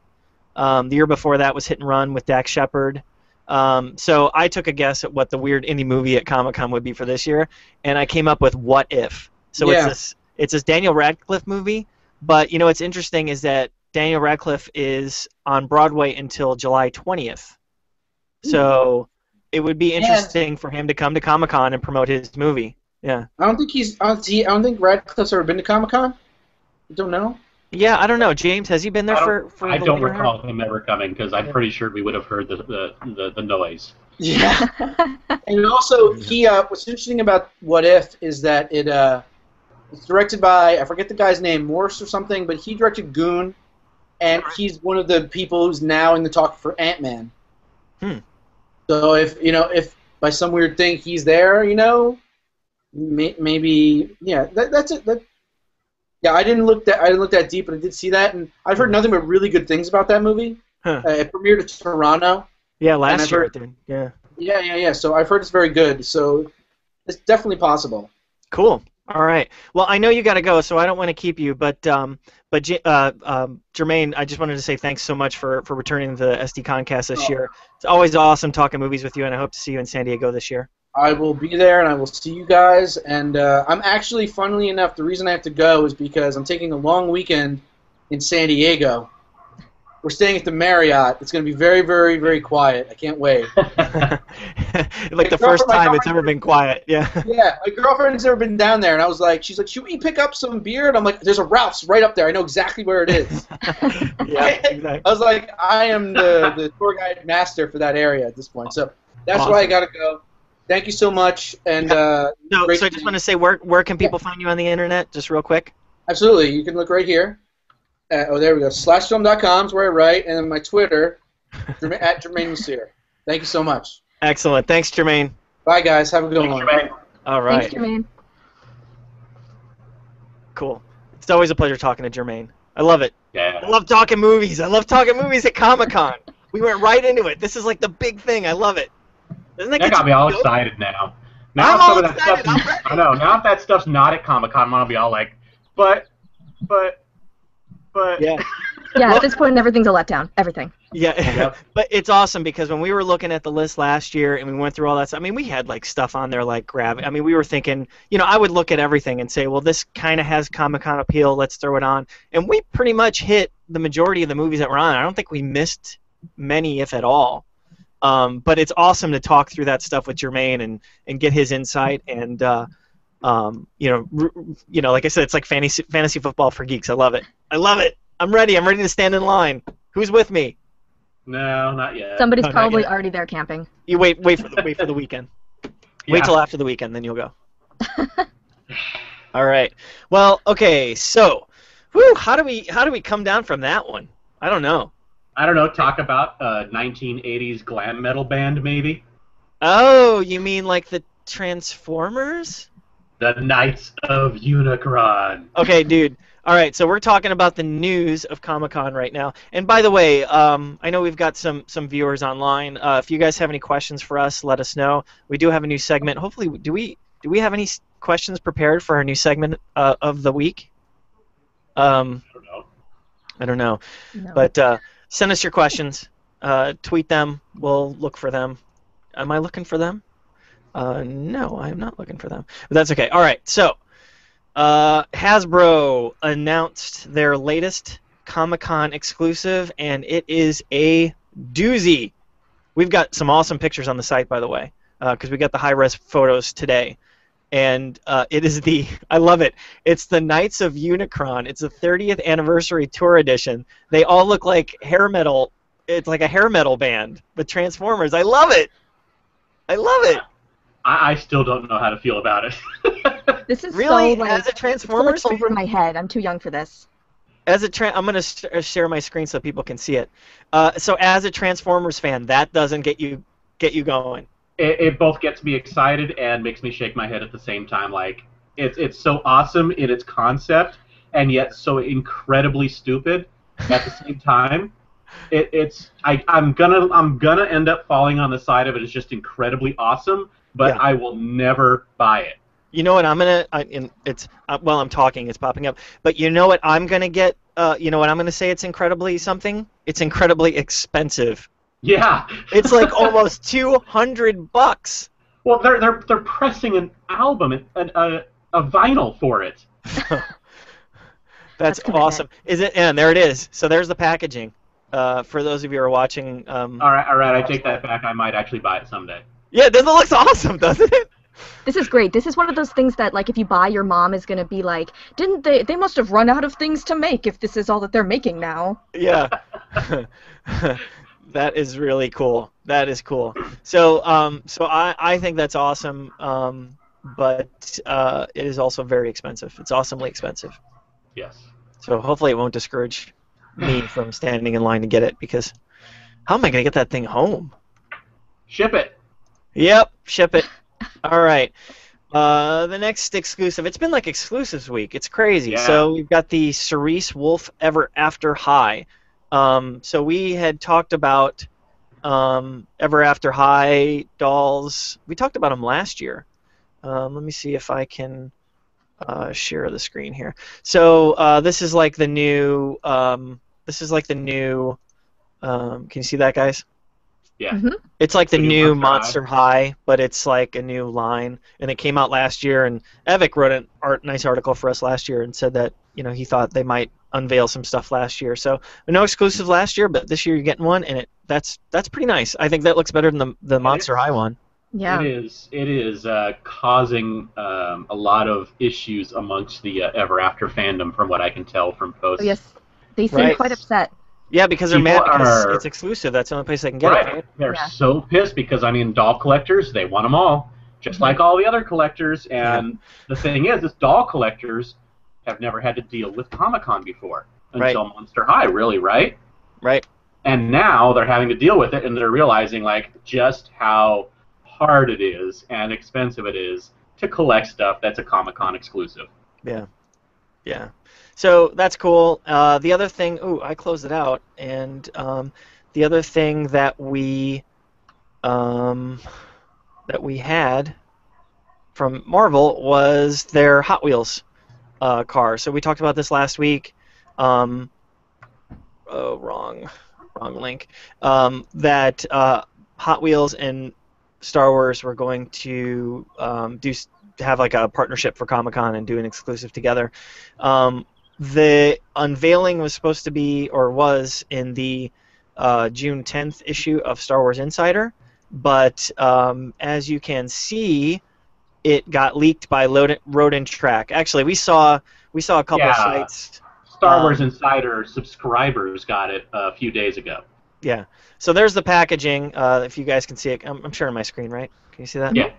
The year before that was Hit and Run with Dax Shepard. So I took a guess at what the weird indie movie at Comic-Con would be for this year, and I came up with What If. So Yeah. it's this Daniel Radcliffe movie. But what's interesting is that Daniel Radcliffe is on Broadway until July 20th. So it would be interesting for him to come to Comic-Con and promote his movie. Yeah. I don't think Radcliffe's ever been to Comic-Con. I don't know. Yeah, I don't know. James, has he been there for I the don't later recall him ever coming because I'm pretty sure we would have heard the noise. Yeah. And also, what's interesting about What If is that it's directed by, I forget the guy's name, Morse or something, but he directed Goon, and he's one of the people who's now in the talk for Ant-Man. So if by some weird thing he's there, maybe that's it. Yeah, I didn't look that deep, but I did see that, and I've heard nothing but really good things about that movie. It premiered in Toronto. Yeah, last year it did. Yeah. Yeah. So I've heard it's very good. So it's definitely possible. Cool. All right. Well, I know you got to go, so I don't want to keep you. But Germain, I just wanted to say thanks so much for returning to the SDConCast this year. It's always awesome talking movies with you, and I hope to see you in San Diego this year. I will be there, and I will see you guys. And I'm actually, funnily enough, the reason I have to go is because I'm taking a long weekend in San Diego. We're staying at the Marriott. It's going to be very, very, very quiet. I can't wait. Like the first time it's ever been quiet. Yeah. Yeah, my girlfriend's never been down there, and I was like, she's like, should we pick up some beer? And I'm like, there's a Ralph's right up there. I know exactly where it is. Yeah, exactly. I was like, I am the tour guide master for that area at this point. So that's why I got to go. Thank you so much. And so I just want to say, where can people find you on the internet, just real quick? Absolutely. You can look right here. There we go. /film.com is where I write, and then my Twitter, at Germain Lussier. Thank you so much. Excellent. Thanks, Germain. Bye, guys. Have a good one. Germain. All right. Thanks, Germain. Cool. It's always a pleasure talking to Germain. I love it. Yeah. I love talking movies. I love talking movies at Comic-Con. We went right into it. This is like the big thing. I love it. Doesn't that That got me all excited now. Now I'm some all of that excited. stuff. I'm ready. I know. Now if that stuff's not at Comic-Con, I'm gonna be all like, but. Yeah. Yeah, at this point, everything's a letdown. Everything. Yeah, Yep. but it's awesome because when we were looking at the list last year and we went through all that stuff, I mean, we had like stuff on there like Gravity. I mean, we were thinking, I would look at everything and say, well, this kind of has Comic-Con appeal. Let's throw it on. And we pretty much hit the majority of the movies that were on. I don't think we missed many, if at all. But it's awesome to talk through that stuff with Germain and get his insight and like I said, it's like fantasy football for geeks. I love it. I'm ready to stand in line. Who's with me? No, not yet. Somebody's not probably yet. already there camping. You wait for the weekend. Wait till after the weekend, then you'll go. All right. Well, okay. So, how do we come down from that one? I don't know. Talk about 1980s glam metal band, maybe? Oh, you mean like the Transformers? The Knights of Unicron. Okay, dude. All right, so we're talking about the news of Comic-Con right now. And by the way, I know we've got some viewers online. If you guys have any questions for us, let us know. We do have a new segment. Hopefully, do we have any questions prepared for our new segment of the week? I don't know. No. But send us your questions. Tweet them. We'll look for them. Am I looking for them? No, I'm not looking for them. But that's okay. All right, so Hasbro announced their latest Comic-Con exclusive, and it is a doozy. We've got some awesome pictures on the site, by the way, because we got the high-res photos today. And it is I love it. It's the Knights of Unicron. It's a 30th anniversary tour edition. They all look like hair metal. It's like a hair metal band with Transformers. I love it. I still don't know how to feel about it. This is Really? so like, As a Transformers it's so, like, over my head. I'm too young for this. I'm going to share my screen so people can see it. So as a Transformers fan, that doesn't get you going. it both gets me excited and makes me shake my head at the same time. Like it's so awesome in its concept and yet so incredibly stupid at the same time. I'm gonna end up falling on the side of it as just incredibly awesome, but Yeah. I will never buy it. You know what I'm gonna? While I'm talking, it's popping up. But you know what I'm gonna get? You know what I'm gonna say? It's incredibly something. It's incredibly expensive. Yeah, It's like almost $200. Well, they're pressing an album, a vinyl for it. That's commitment. awesome. Is it? And there it is. So there's the packaging. For those of you who are watching. All right, I take that back. I might actually buy it someday. Yeah, this looks awesome, doesn't it? This is great. This is one of those things that, like, if you buy, your mom is going to be like, didn't they? They must have run out of things to make if this is all that they're making now. Yeah. That is really cool. That is cool. So, I think that's awesome. But it is also very expensive. It's awesomely expensive. Yes. So hopefully it won't discourage me from standing in line to get it, because how am I going to get that thing home? Ship it. Yep, ship it. All right. The next exclusive. It's been like exclusives week. It's crazy. Yeah. So we've got the Cerise Wolf Ever After High. So we had talked about Ever After High dolls. We talked about them last year. Let me see if I can share the screen here. So this is like the new. Can you see that, guys? Yeah. Mhm. It's like the The new new Monster Monster High, but it's like a new line, and it came out last year. And Evik wrote a nice article for us last year and said that he thought they might unveil some stuff last year. So no exclusive last year, but this year you're getting one, and that's pretty nice. I think that looks better than the Monster High one. Yeah. It is causing a lot of issues amongst the Ever After fandom, from what I can tell from posts. Oh, yes. They seem Right. quite upset. Yeah, because they're People mad because are- it's exclusive. That's the only place they can get it. Right? They're Yeah. so pissed because, I mean, doll collectors, they want them all, just like all the other collectors. And the thing is doll collectors have never had to deal with Comic-Con before until Monster High, really, right? Right. And now they're having to deal with it, and they're realizing, like, just how hard it is and expensive it is to collect stuff that's a Comic-Con exclusive. Yeah. Yeah. So that's cool. The other thing, I closed it out, and the other thing that we had from Marvel was their Hot Wheels car. So we talked about this last week. Wrong link. That Hot Wheels and Star Wars were going to have like a partnership for Comic-Con and do an exclusive together. The unveiling was supposed to be, or was, in the June 10th issue of Star Wars Insider, but as you can see, it got leaked by Road and Track. Actually, we saw a couple of sites. Star Wars Insider subscribers got it a few days ago. Yeah. So there's the packaging. If you guys can see it, I'm sharing my screen, right? Can you see that? Yeah.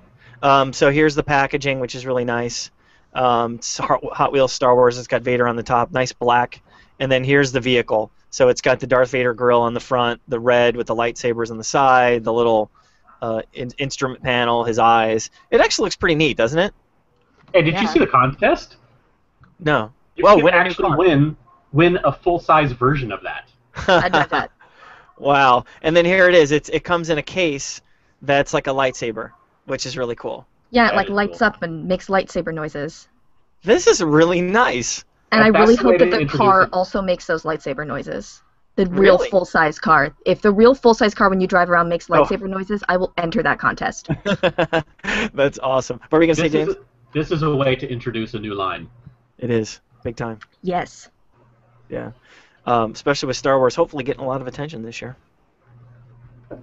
So here's the packaging, which is really nice. It's Hot Wheels Star Wars. It's got Vader on the top, nice black. And then here's the vehicle. So it's got the Darth Vader grill on the front, the red with the lightsabers on the side, the little instrument panel, his eyes. It actually looks pretty neat, doesn't it? Hey, did you see the contest? No. You Well, can win a new actually car. win a full-size version of that. I'd buy that. Wow. And then here it is. It comes in a case that's like a lightsaber, which is really cool. Yeah, it That like is lights cool. up and makes lightsaber noises. This is really nice. And I That's really the way hope that to the introduce car it. also makes those lightsaber noises. The real Really? full-size car. If the real full-size car when you drive around makes Oh. lightsaber noises, I will enter that contest. That's awesome. What were you going to say, James? This is a way to introduce a new line. It is. Big time. Yes. Yeah. Especially with Star Wars hopefully getting a lot of attention this year.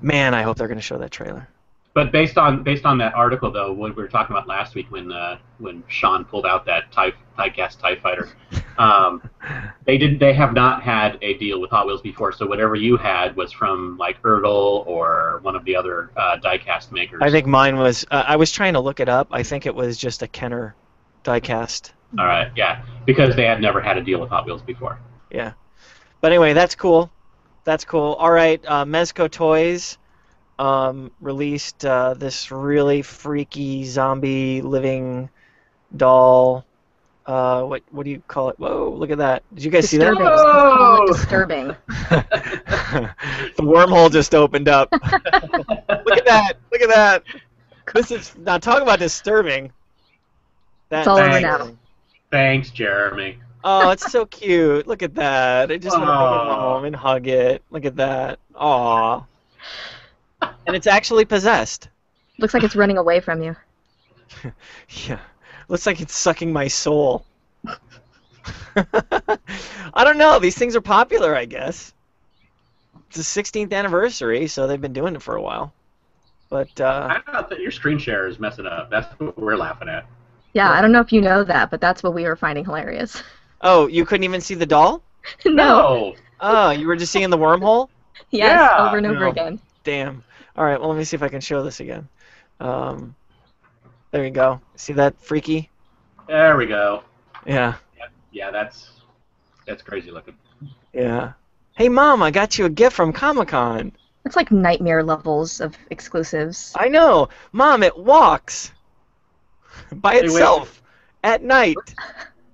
Man, I hope they're going to show that trailer. But based on that article, though, what we were talking about last week when Sean pulled out that Diecast TIE Fighter, they have not had a deal with Hot Wheels before. So whatever you had was from like Ertl or one of the other diecast makers. I think mine was. I was trying to look it up. I think it was just a Kenner diecast. All right, yeah, because they had never had a deal with Hot Wheels before. Yeah. But anyway, that's cool. That's cool. All right, Mezco Toys released this really freaky zombie living doll. What do you call it? Whoa, look at that. Did you guys see that? Disturbing. Let's call it Oh! disturbing. The wormhole just opened up. Look at that. Look at that. This is now talk about disturbing. It's all over Thanks. now. Thanks, Jeremy. Oh, it's so cute. Look at that. I just want to take it Aw. home and hug it. Look at that. Aw. And it's actually possessed. Looks like it's running away from you. Yeah. Looks like it's sucking my soul. I don't know. These things are popular, I guess. It's the 16th anniversary, so they've been doing it for a while. But, I thought that your screen share is messing up. That's what we're laughing at. Yeah, I don't know if you know that, but that's what we were finding hilarious. oh, you couldn't even see the doll? No. Oh, you were just seeing the wormhole? Yes, Yeah. over and over No. again. Damn. All right, well, let me see if I can show this again. There you go. See that freaky? There we go. Yeah. Yeah, that's crazy looking. Yeah. Hey, Mom, I got you a gift from Comic-Con. It's like nightmare levels of exclusives. I know. Mom, it walks by wait. itself at night.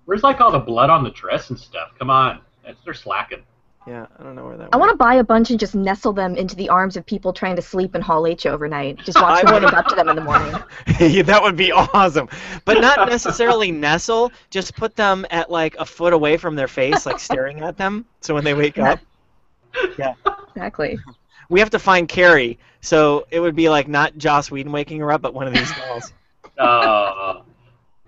Where's like all the blood on the dress and stuff? Come on, they're slacking. Yeah, I don't know where that I went. want to buy a bunch and just nestle them into the arms of people trying to sleep in Hall H overnight. Just watch I them wanna- wake up to them in the morning. Yeah, that would be awesome. But not necessarily nestle. Just put them at like a foot away from their face, like staring at them. So when they wake up. Yeah. Exactly. We have to find Carrie. So it would be like not Joss Whedon waking her up, but one of these dolls.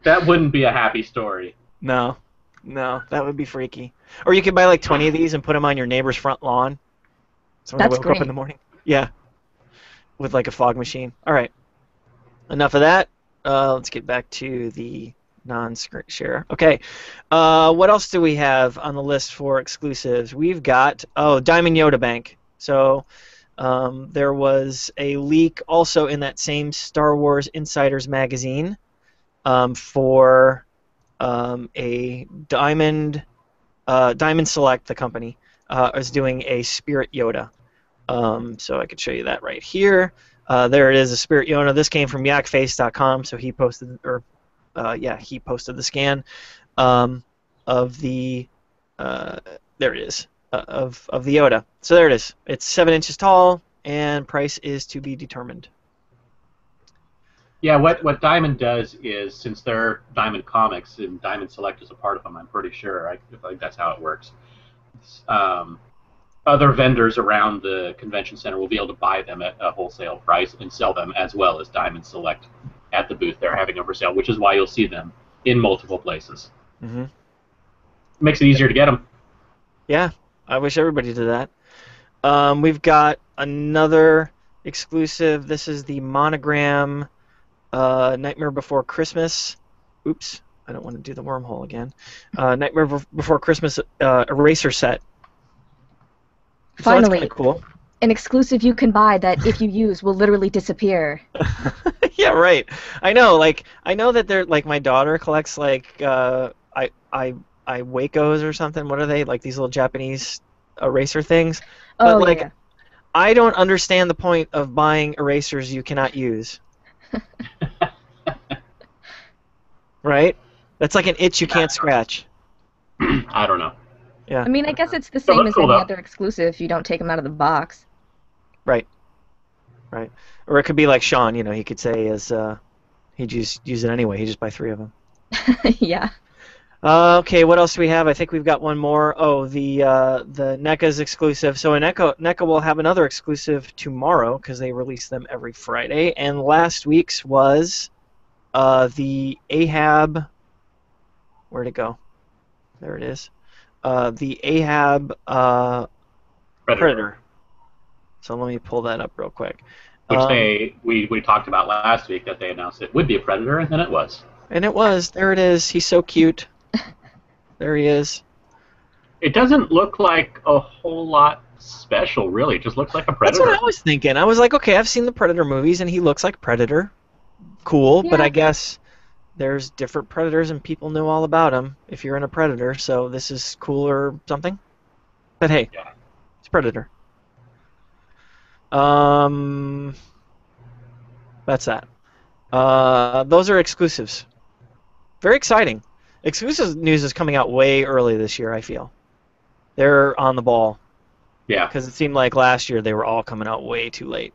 That wouldn't be a happy story. No, that would be freaky. Or you could buy like 20 of these and put them on your neighbor's front lawn. So when That's they woke up great. in the morning. Yeah. With like a fog machine. All right. Enough of that. Let's get back to the non-screen share. Okay. What else do we have on the list for exclusives? We've got Diamond Yoda Bank. So there was a leak also in that same Star Wars Insiders magazine for a Diamond Select, the company, is doing a Spirit Yoda. So I could show you that right here. There it is, a Spirit Yoda. This came from yakface.com, so he posted, he posted the scan of the. There it is, of the Yoda. So there it is. It's 7 inches tall, and price is to be determined. Yeah, what Diamond does is, since they're Diamond Comics and Diamond Select is a part of them, I'm pretty sure. I think that's how it works. Other vendors around the convention center will be able to buy them at a wholesale price and sell them as well as Diamond Select at the booth they're having over sale, which is why you'll see them in multiple places. Mm-hmm. Makes it easier to get them. Yeah, I wish everybody did that. We've got another exclusive. This is the Monogram Nightmare Before Christmas. Oops, I don't want to do the wormhole again. Nightmare Before Christmas eraser set. So that's Finally, kinda cool. an exclusive you can buy that if you use will literally disappear. Yeah, right. I know. Like, I know that they're like my daughter collects like I Wacos or something. What are they? Like these little Japanese eraser things. But Oh, like, yeah. I don't understand the point of buying erasers you cannot use. Right? That's like an itch you can't scratch. I don't know. Yeah. I mean, I guess it's the So same that's as cool, any though. other exclusive if you don't take them out of the box. Right. Or it could be like Sean. You know, he could say he'd use it anyway. He'd just buy 3 of them. Yeah. Okay, what else do we have? I think we've got one more. Oh, the NECA's exclusive. So NECA will have another exclusive tomorrow because they release them every Friday. And last week's was the Ahab. Where'd it go? There it is. The Ahab Predator. So let me pull that up real quick. Which we talked about last week, that they announced it would be a Predator, and then it was. And it was. There it is. He's so cute. There he is. It doesn't look like a whole lot special, really. It just looks like a Predator. That's what I was thinking. I was like, okay, I've seen the Predator movies, and he looks like Predator. Cool, but Yeah. I guess there's different Predators, and people know all about them if you're in a Predator, so this is cool or something. But hey, Yeah. it's Predator. That's that. Those are exclusives. Very exciting. Exclusive news is coming out way early this year, I feel. They're on the ball. Yeah. Because it seemed like last year they were all coming out way too late.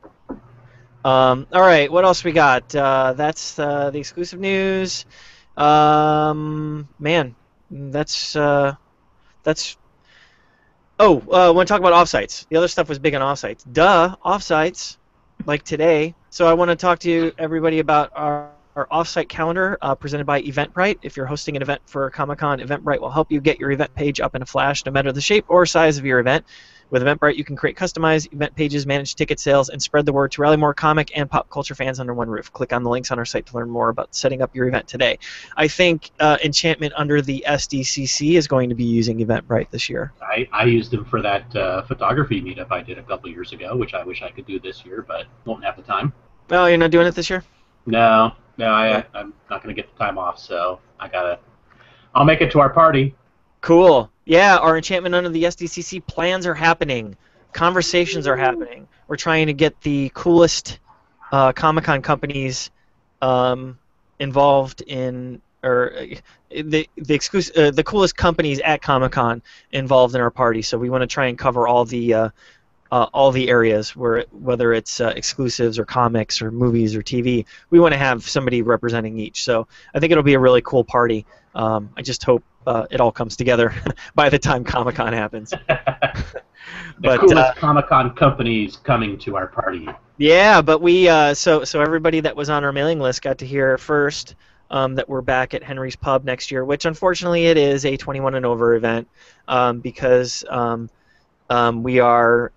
All right, what else we got? That's the exclusive news. Man, that's. Oh, I want to talk about offsites. The other stuff was big on offsites. Duh, offsites, like today. So I want to talk to everybody about our offsite calendar presented by Eventbrite. If you're hosting an event for Comic-Con, Eventbrite will help you get your event page up in a flash, no matter the shape or size of your event. With Eventbrite, you can create customized event pages, manage ticket sales, and spread the word to rally more comic and pop culture fans under one roof. Click on the links on our site to learn more about setting up your event today. I think Enchantment under the SDCC is going to be using Eventbrite this year. I used them for that photography meetup I did a couple years ago, which I wish I could do this year, but won't have the time. Oh, you're not doing it this year? No, I'm not going to get the time off, so I'll make it to our party. Cool. Yeah, our Enchantment under the SDCC plans are happening. Conversations are happening. We're trying to get the coolest Comic-Con companies involved in, or the coolest companies at Comic-Con involved in our party. So we want to try and cover all the areas whether it's exclusives or comics or movies or TV. We want to have somebody representing each. So I think it'll be a really cool party. I just hope it all comes together by the time Comic-Con happens. The coolest Comic-Con companies coming to our party. Yeah, but we so everybody that was on our mailing list got to hear first that we're back at Henry's Pub next year, which unfortunately it is a 21 and over event because we are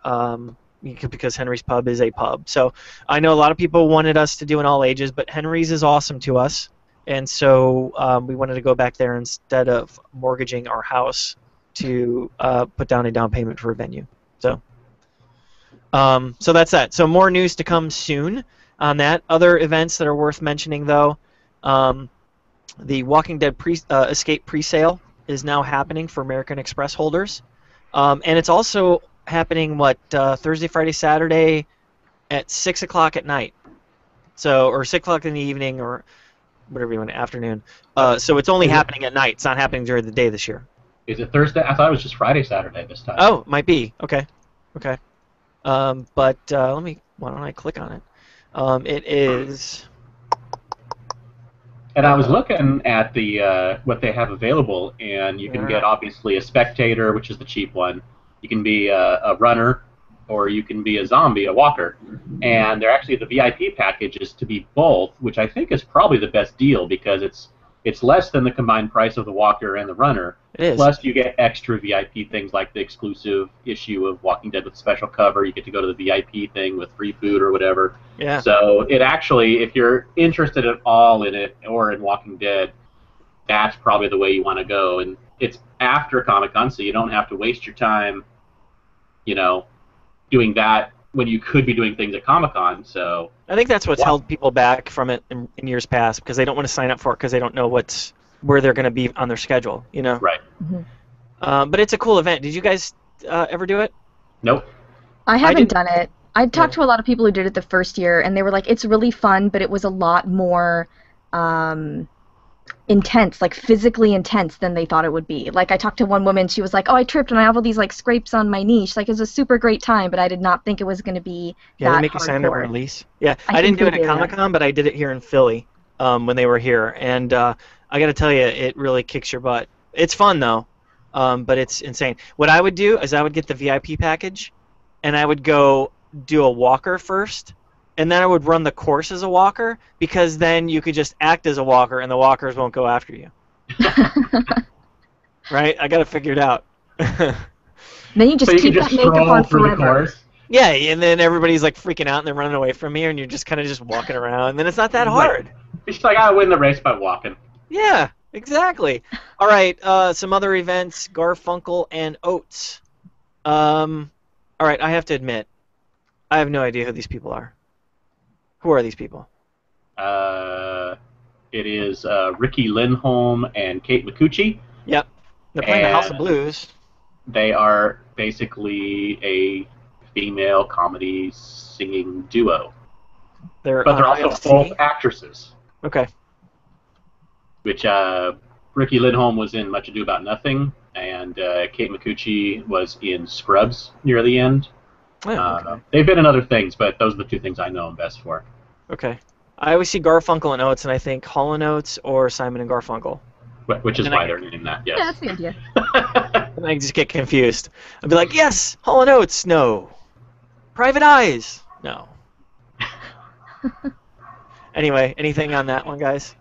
because Henry's Pub is a pub. So I know a lot of people wanted us to do an all ages, but Henry's is awesome to us. And so we wanted to go back there instead of mortgaging our house to put down a down payment for a venue. So that's that. So more news to come soon on that. Other events that are worth mentioning, though, the Walking Dead Escape pre-sale is now happening for American Express holders. And it's also happening, Thursday, Friday, Saturday at 6 o'clock at night. So, or 6 o'clock in the evening, or whatever you want, afternoon. So it's only happening at night. It's not happening during the day this year. Is it Thursday? I thought it was just Friday, Saturday this time. Oh, might be. Okay. Why don't I click on it? It is... And I was looking at the what they have available, and you can get, obviously, a spectator, which is the cheap one. You can be a runner, or you can be a zombie, a walker. And they're actually, the VIP package is to be both, which I think is probably the best deal because it's less than the combined price of the walker and the runner. It is. Plus, you get extra VIP things like the exclusive issue of Walking Dead with special cover. You get to go to the VIP thing with free food or whatever. Yeah. So it actually, if you're interested at all in it or in Walking Dead, that's probably the way you want to go. And it's after Comic-Con, so you don't have to waste your time, doing that when you could be doing things at Comic-Con. So I think that's what's held people back from it in years past, because they don't want to sign up for it because they don't know where they're going to be on their schedule. Right. Mm-hmm. But it's a cool event. Did you guys ever do it? Nope. I haven't done it. I talked to a lot of people who did it the first year, and they were like, it's really fun, but it was a lot more intense, like physically intense than they thought it would be. Like, I talked to one woman, she was like, oh, I tripped and I have all these like scrapes on my knee. She's like, it was a super great time, but I did not think it was going to be that they make you sign up hardcore. for release. Yeah, I didn't do it at Comic-Con, but I did it here in Philly when they were here, and I got to tell you, it really kicks your butt. It's fun though, but it's insane. What I would do is I would get the VIP package, and I would go do a walker first, and then I would run the course as a walker, because then you could just act as a walker and the walkers won't go after you. Right? I got to figure it out. Then you just keep that makeup on forever. Yeah, and then everybody's like freaking out and they're running away from you, and you're just kind of just walking around, and then it's not that hard. It's like, I win the race by walking. Yeah, exactly. All right, some other events, Garfunkel and Oates. All right, I have to admit, I have no idea who these people are. Who are these people? It is Ricky Lindholm and Kate Micucci. Yep. They're playing the House of Blues. They are basically a female comedy singing duo. They're But on they're also IFC? both actresses, Okay. which Ricky Lindholm was in Much Ado About Nothing, and Kate Micucci was in Scrubs near the end. Oh, okay. They've been in other things, but those are the two things I know them best for. Okay. I always see Garfunkel and Oates, and I think Hall & Oates or Simon and Garfunkel. Which is And why I- they're named that, Yeah, yes. that's the idea. And I just get confused. I'd be like, yes, Hall & Oates, no. Private Eyes, no. Anyway, anything on that one, guys?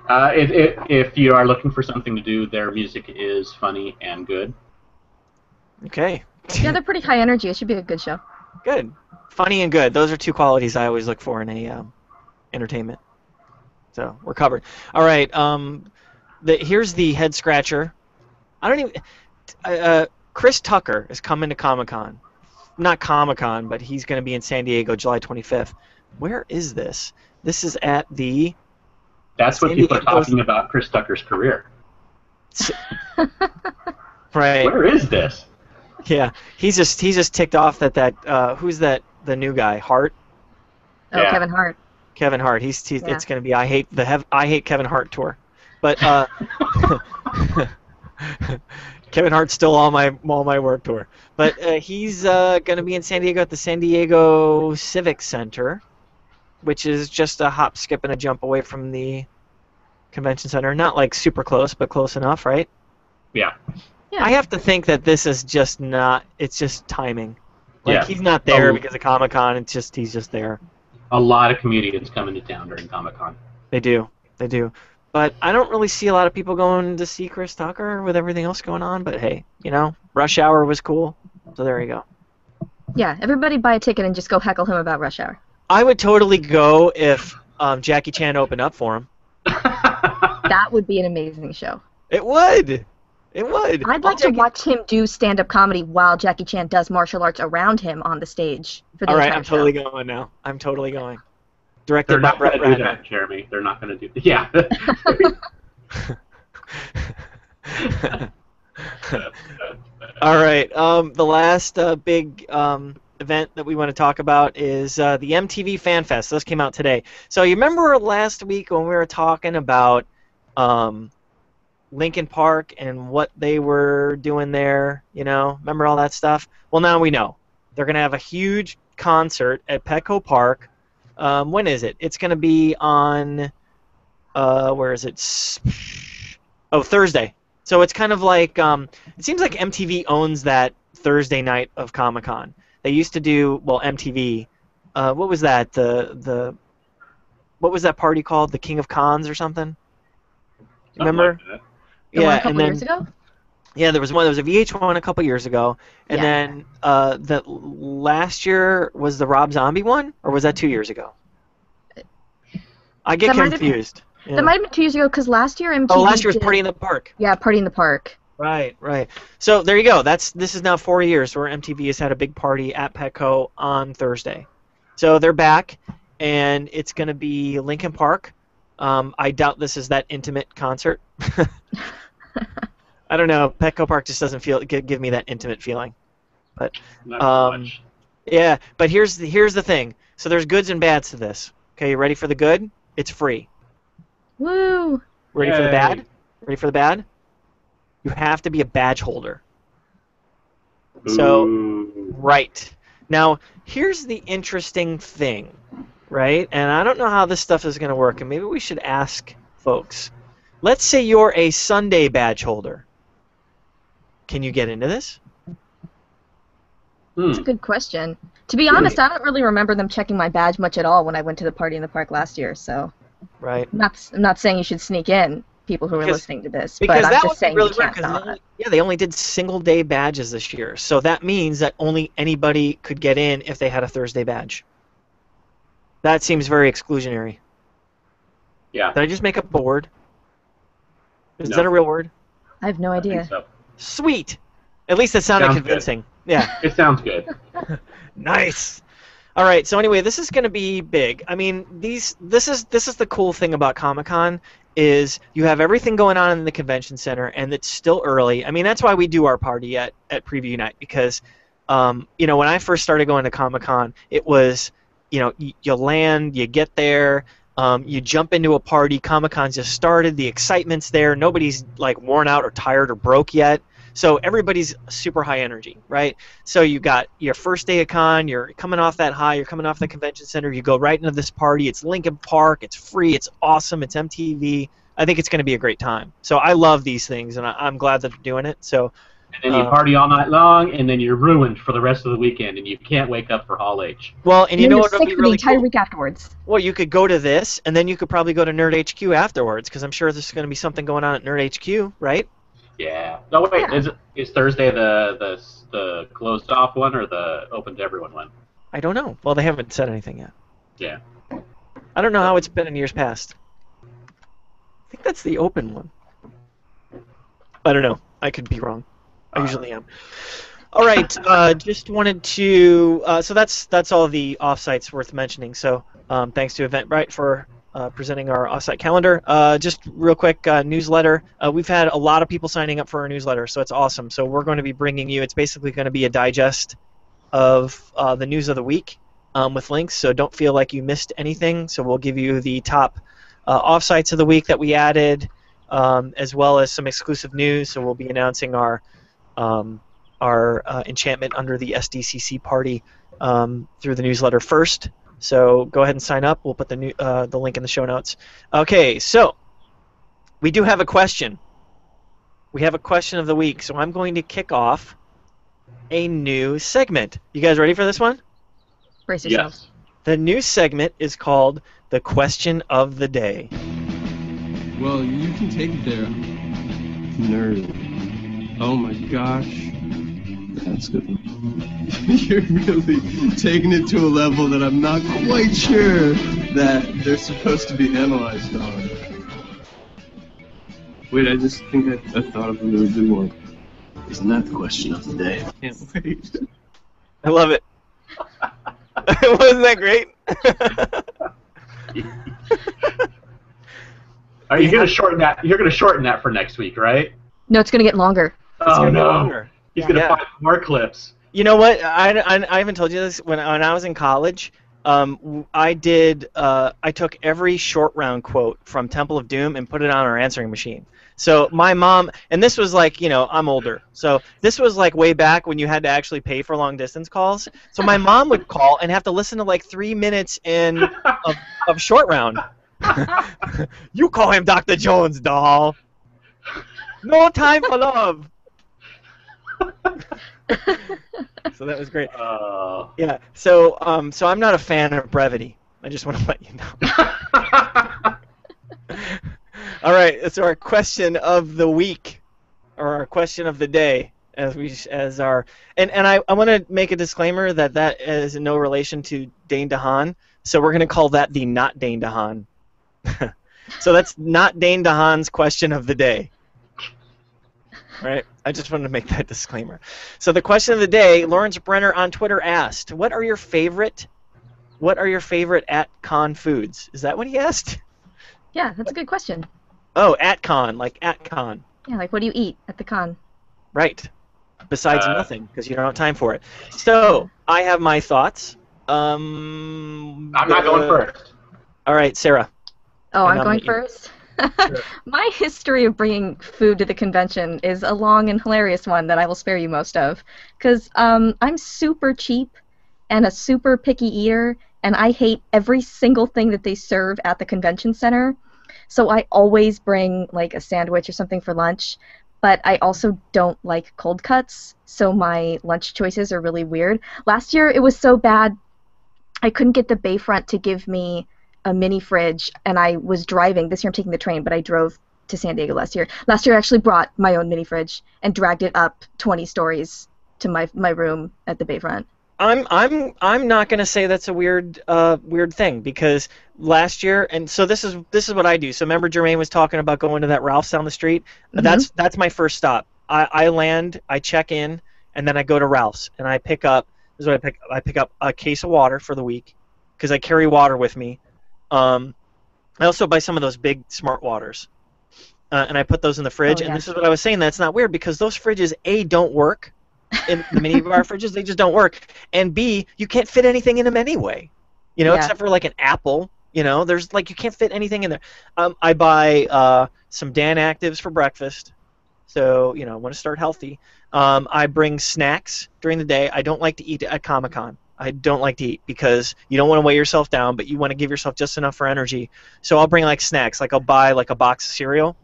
If you are looking for something to do, their music is funny and good. Okay. Yeah, they're pretty high energy. It should be a good show. Good. Funny and good. Those are two qualities I always look for in a entertainment. So we're covered. All right. Here's the head scratcher. I don't even. Chris Tucker is coming to Comic-Con. Not Comic-Con, but he's going to be in San Diego July 25th. Where is this? This is at the. That's what San people are Diego's- talking about Chris Tucker's career. Right. Where is this? Yeah. He's just ticked off that who's that? The new guy, Hart. Oh, Yeah. Kevin Hart. Kevin Hart. It's going to be I hate Kevin Hart tour, but Kevin Hart's still all my work tour. But he's going to be in San Diego at the San Diego Civic Center, which is just a hop, skip, and a jump away from the convention center. Not like super close, but close enough, right? Yeah. Yeah. I have to think that this is just not. It's just timing. Like Yeah. he's not there Oh. because of Comic-Con. He's just there. A lot of comedians come into town during Comic-Con. They do. But I don't really see a lot of people going to see Chris Tucker with everything else going on. But hey, Rush Hour was cool. So there you go. Yeah, everybody buy a ticket and just go heckle him about Rush Hour. I would totally go if Jackie Chan opened up for him. That would be an amazing show. It would. I'd like to watch him do stand-up comedy while Jackie Chan does martial arts around him on the stage for the All right, entire I'm totally show. going now. I'm totally going. They're Directed by not going Brett to do Ratner. that, Jeremy. They're not going to do that. Yeah. All right. The last big event that we want to talk about is the MTV Fan Fest. Those came out today. So you remember last week when we were talking about Linkin Park and what they were doing there? Remember all that stuff? Well, now we know. They're going to have a huge concert at Petco Park. When is it? It's going to be on. Where is it? Oh, Thursday. So it's kind of like it seems like MTV owns that Thursday night of Comic-Con. They used to do MTV. What was that? What was that party called? The King of Cons or something? Remember? Something like that. The one a couple years ago? Yeah, there was one. There was a VH1 a couple years ago, and Yeah. then the last year was the Rob Zombie one, or was that 2 years ago? I get That might have been- confused. Yeah. That might have been 2 years ago because last year MTV. Oh, last year was did- Party in the Park. Yeah, Party in the Park. Right. So there you go. This is now 4 years where MTV has had a big party at Petco on Thursday. So they're back, and it's going to be Linkin Park. I doubt this is that intimate concert. I don't know. Petco Park just doesn't give me that intimate feeling. But Not so much. yeah. But here's the thing. So there's goods and bads to this. Okay, you ready for the good? It's free. Woo! Ready for the Yay. bad? Ready for the bad? You have to be a badge holder. So, Ooh. right. Now, here's the interesting thing, right? And I don't know how this stuff is going to work, and maybe we should ask folks. Let's say you're a Sunday badge holder. Can you get into this? That's a good question. To be honest, I don't really remember them checking my badge much at all when I went to the Party in the Park last year. So Right. I'm not saying you should sneak in, people who are Because- listening to this, Because but I'm that just would be saying really you weird. can't 'Cause not. they only did single-day badges this year. So that means that only anybody could get in if they had a Thursday badge. That seems very exclusionary. Yeah. Did I just make up a word? Is No. that a real word? I have no I think idea. so. Sweet. At least that sounded Sounds good. convincing. Yeah. It sounds good. Nice. All right. So anyway, this is going to be big. I mean, this is the cool thing about Comic-Con is you have everything going on in the convention center, and it's still early. I mean, that's why we do our party at Preview Night, because When I first started going to Comic-Con, it was, you land, you get there, you jump into a party. Comic-Con just started, the excitement's there. Nobody's like worn out or tired or broke yet. So everybody's super high energy, right? So you got your first day of con, you're coming off that high, you're coming off the convention center, you go right into this party. It's Lincoln Park, it's free, it's awesome, it's MTV. I think it's going to be a great time. So I love these things, and I'm glad that they're doing it. So. And then you party all night long, and then you're ruined for the rest of the weekend, and you can't wake up for Hall H. Well, and you know what would sick be for really the entire cool? week afterwards. Well, you could go to this, and then you could probably go to Nerd HQ afterwards, because I'm sure there's going to be something going on at Nerd HQ, right? Yeah. No, wait. Yeah. Is Thursday the closed off one or the open to everyone one? I don't know. Well, they haven't said anything yet. Yeah. I don't know how it's been in years past. I think that's the open one. I don't know. I could be wrong. I usually am. All right. Just wanted to. So that's all the offsites worth mentioning. So thanks to Eventbrite for presenting our offsite calendar. Just real quick, newsletter. We've had a lot of people signing up for our newsletter, so it's awesome. So we're going to be bringing you. It's basically going to be a digest of the news of the week with links. So don't feel like you missed anything. So we'll give you the top offsites of the week that we added, as well as some exclusive news. So we'll be announcing our enchantment under the SDCC party through the newsletter first. So go ahead and sign up. We'll put the link in the show notes. Okay, so we do have a question. We have a question of the week. So I'm going to kick off a new segment. You guys ready for this one? Brace yourselves. Yes. The new segment is called the Question of the Day. Well, you can take it there. Nerd. Oh my gosh. That's good. You're really taking it to a level that I'm not quite sure that they're supposed to be analyzed on. Wait, I just think I thought of a really good one. Isn't that the question of the day? Can't wait. I love it. Wasn't that great? Are you gonna shorten that? You're gonna shorten that for next week, right? No, it's going to get longer. It's Oh gonna be no! longer. He's gonna Yeah. find more clips. You know what? I haven't told you this. When I was in college, I took every short round quote from Temple of Doom and put it on our answering machine. So my mom, and this was like, I'm older. So this was like way back when you had to actually pay for long distance calls. So my mom would call and have to listen to like 3 minutes of short round. You call him Dr. Jones, doll. No time for love. So that was great. Yeah. So I'm not a fan of brevity. I just want to let you know. All right. So our question of the week, or our question of the day, and I want to make a disclaimer that is in no relation to Dane DeHaan. So we're going to call that the not Dane DeHaan. So that's not Dane DeHaan's question of the day. Right? I just wanted to make that disclaimer. So the question of the day, Lawrence Brenner on Twitter asked, what are your favorite at con foods? Is that what he asked? Yeah, that's a good question. Oh, at con, like at con. Yeah, like what do you eat at the con? Right. Besides nothing, because you don't have time for it. So I have my thoughts. I'm not going first. All right, Sarah. Oh, And I'm going let you- first? My history of bringing food to the convention is a long and hilarious one that I will spare you most of. Because I'm super cheap and a super picky eater, and I hate every single thing that they serve at the convention center. So I always bring like a sandwich or something for lunch. But I also don't like cold cuts, so my lunch choices are really weird. Last year it was so bad I couldn't get the Bayfront to give me a mini fridge, and I was driving. This year I'm taking the train, but I drove to San Diego last year. Last year I actually brought my own mini fridge and dragged it up 20 stories to my room at the Bayfront. I'm not gonna say that's a weird thing, because last year, and so this is what I do. So remember Germain was talking about going to that Ralph's down the street? Mhm. That's my first stop. I land, I check in, and then I go to Ralph's and I pick up. This is what I pick. I pick up a case of water for the week, because I carry water with me. I also buy some of those big smart waters, and I put those in the fridge. Oh, yeah. And this is what I was saying. That's not weird, because those fridges don't work in the mini bar fridges, they just don't work. And B, you can't fit anything in them anyway. Yeah. Except for like an apple. There's like you can't fit anything in there. I buy some Dan Actives for breakfast. So, I want to start healthy. I bring snacks during the day. I don't like to eat at Comic-Con. I don't like to eat because you don't want to weigh yourself down, but you want to give yourself just enough for energy. So I'll bring like snacks. Like I'll buy like a box of cereal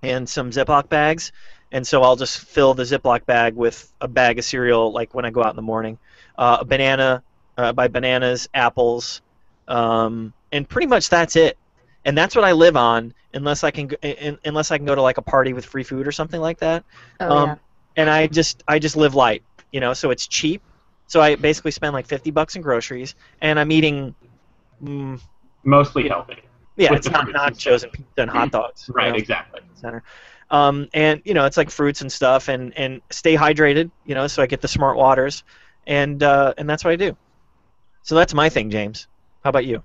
and some Ziploc bags. And so I'll just fill the Ziploc bag with a bag of cereal like when I go out in the morning. A banana, buy bananas, apples, and pretty much that's it. And that's what I live on unless I can go to like a party with free food or something like that. Oh, yeah. And I just live light, so it's cheap. So I basically spend like $50 in groceries, and I'm eating Mostly healthy. yeah, With it's the not fruits and nachos stuff. and pizza and hot dogs. Right, exactly. Center. And it's like fruits and stuff, and stay hydrated, so I get the smart waters, and that's what I do. So that's my thing, James. How about you?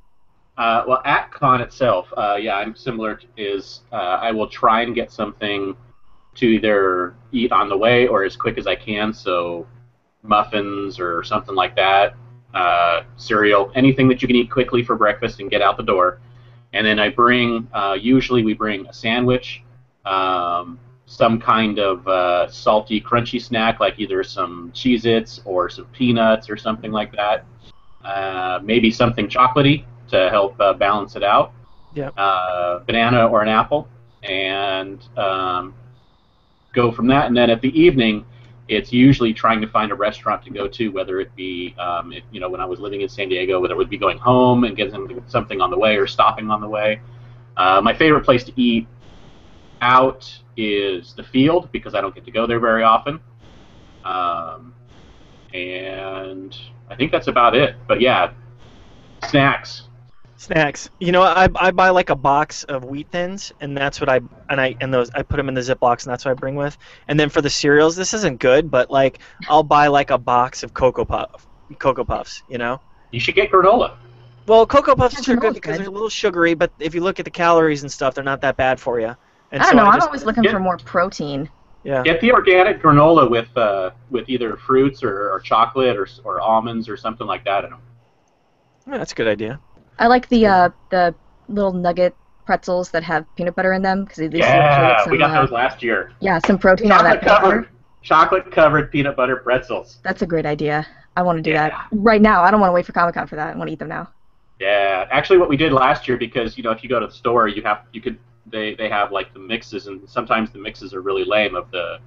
Well, at con itself, I'm similar. I will try and get something to either eat on the way or as quick as I can. So muffins or something like that, cereal, anything that you can eat quickly for breakfast and get out the door. And then usually we bring a sandwich, some kind of salty, crunchy snack, like either some Cheez-Its or some peanuts or something like that. Maybe something chocolatey to help balance it out. Yep. Banana or an apple, and go from that. And then at the evening, it's usually trying to find a restaurant to go to, whether it be, when I was living in San Diego, whether it would be going home and getting something on the way or stopping on the way. My favorite place to eat out is the Field, because I don't get to go there very often. And I think that's about it. But yeah, snacks. Snacks. I buy like a box of Wheat Thins, and that's what I put them in the Ziplocs, and that's what I bring with. And then for the cereals, this isn't good, but like I'll buy like a box of Cocoa Puffs. You should get granola. Well, Cocoa Puffs Yeah, are good granola's because good. they're a little sugary, but if you look at the calories and stuff, they're not that bad for you. And I don't so know. I'm just, always looking Yeah. for more protein. yeah. Get the organic granola with either fruits or chocolate or almonds or something like that in them. Yeah, that's a good idea. I like the little nugget pretzels that have peanut butter in them because at least you actually Yeah, get some, we got those last year. some protein out of that peanut butter. Chocolate covered peanut butter pretzels. That's a great idea. I want to do Yeah. that right now. I don't want to wait for Comic-Con for that. I want to eat them now. Yeah, actually, what we did last year, because if you go to the store, they have like the mixes, and sometimes the mixes are really lame of the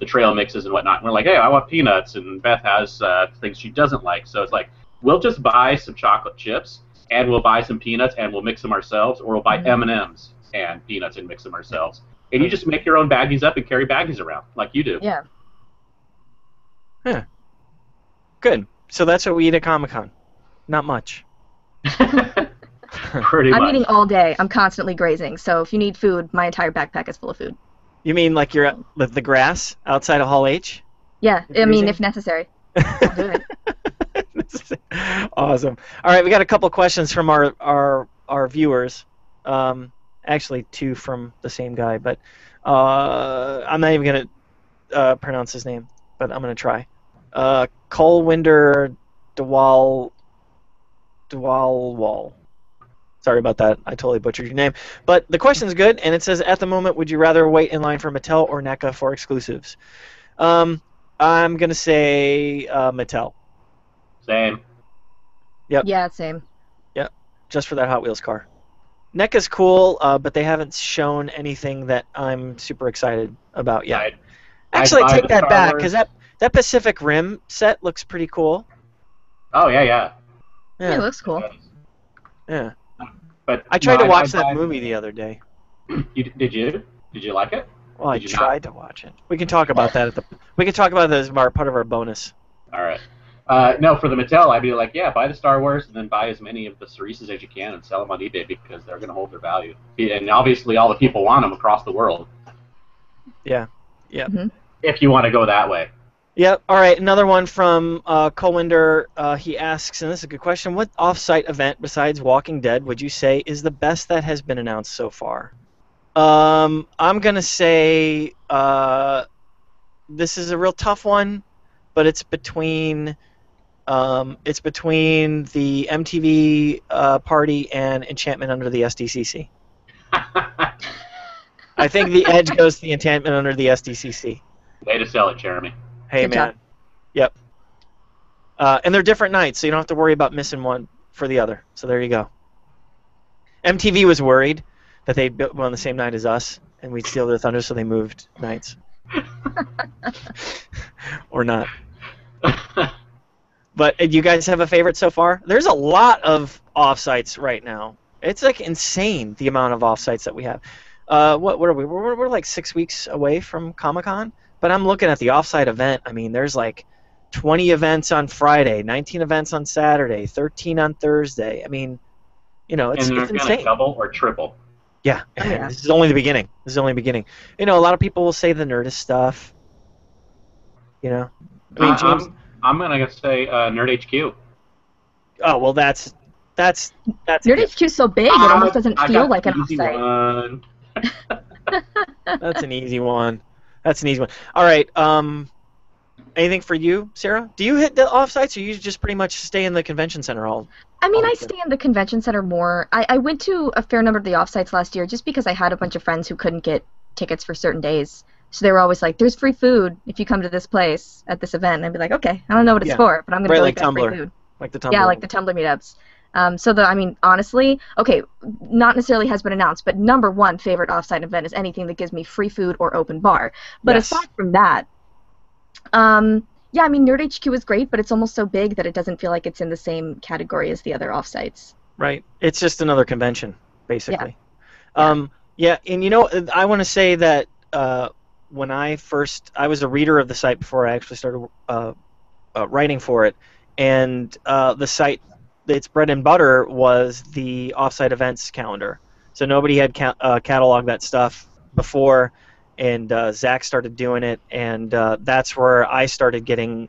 trail mixes and whatnot. And we're like, hey, I want peanuts, and Beth has things she doesn't like, so it's like we'll just buy some chocolate chips, and we'll buy some peanuts, and we'll mix them ourselves, or we'll buy M&Ms and peanuts and mix them ourselves. And you just make your own baggies up and carry baggies around like you do. Yeah. Yeah. Good. So that's what we eat at Comic-Con. Not much. Pretty much. I'm eating all day. I'm constantly grazing. So if you need food, my entire backpack is full of food. You mean like you're at the grass outside of Hall H? Yeah. I mean, Grazing? if necessary. I'll do it. Awesome. All right, we got a couple questions from our viewers. Actually, two from the same guy, but I'm not even gonna pronounce his name, but I'm gonna try. Colwinder Dewalwall. Sorry about that. I totally butchered your name. But the question's good, and it says, at the moment, would you rather wait in line for Mattel or NECA for exclusives? I'm going to say Mattel. Same. Yep. Yeah, same. Yep. Just for that Hot Wheels car. NECA's cool, but they haven't shown anything that I'm super excited about yet. I'd Actually, I buy take the that Star back, Wars. because that Pacific Rim set looks pretty cool. Oh, yeah. Yeah, it Yeah. looks cool. Yeah. But I tried to I'd watch that buy- movie the other day. Did you like it? Well, I Did you tried to watch it. We can talk about that we can talk about that as part of our bonus. All right. No, for the Mattel, I'd be like, yeah, buy the Star Wars and then buy as many of the Cereses as you can and sell them on eBay because they're going to hold their value. And obviously, all the people want them across the world. Yeah. Yeah. Mhm. If you want to go that way. Yep. All right. Another one from Colwinder. He asks, and this is a good question: what off-site event besides Walking Dead would you say is the best that has been announced so far? I'm gonna say this is a real tough one. but it's between the MTV party and Enchantment Under the SDCC. I think the edge goes to the Enchantment Under the SDCC. Way to sell it, Jeremy. Hey, Good man. job. Yep. And they're different nights, so you don't have to worry about missing one for the other. So there you go. MTV was worried that they'd go on the same night as us, and we'd steal their thunder, so they moved nights. Or not. But you guys have a favorite so far? There's a lot of offsites right now. It's like insane the amount of offsites that we have. What are we? We're like 6 weeks away from Comic-Con, but I'm looking at the offsite event. I mean, there's like 20 events on Friday, 19 events on Saturday, 13 on Thursday. I mean, you know, it's And they're insane. going to double or triple. Yeah. Oh, yeah. This is only the beginning. You know, a lot of people will say the Nerdist stuff. You know, I mean, James. I'm going to say Nerd HQ. Oh well, that's Nerd HQ's so big, it almost doesn't I feel got like an the easy offsite. one. That's an easy one. All right. Anything for you, Sarah? Do you hit the offsites, or you just pretty much stay in the convention center all? I mean, all I the time? stay in the convention center more. I went to a fair number of the offsites last year just because I had a bunch of friends who couldn't get tickets for certain days. So they were always like, there's free food if you come to this place at this event. And I'd be like, okay, I don't know what it's Yeah. for, but I'm going Right, to go like get free Tumblr. food. Like the Tumblr. Yeah, like the Tumblr meetups. I mean, honestly, okay, not necessarily has been announced, but number one favorite offsite event is anything that gives me free food or open bar. But Yes. aside from that, yeah, I mean, Nerd HQ is great, but it's almost so big that it doesn't feel like it's in the same category as the other offsites. Right. It's just another convention, basically. Yeah. Yeah, and you know, I want to say that when I was a reader of the site before I actually started writing for it, and the site, its bread and butter was the offsite events calendar. So nobody had cataloged that stuff before, and Zach started doing it, and that's where I started getting,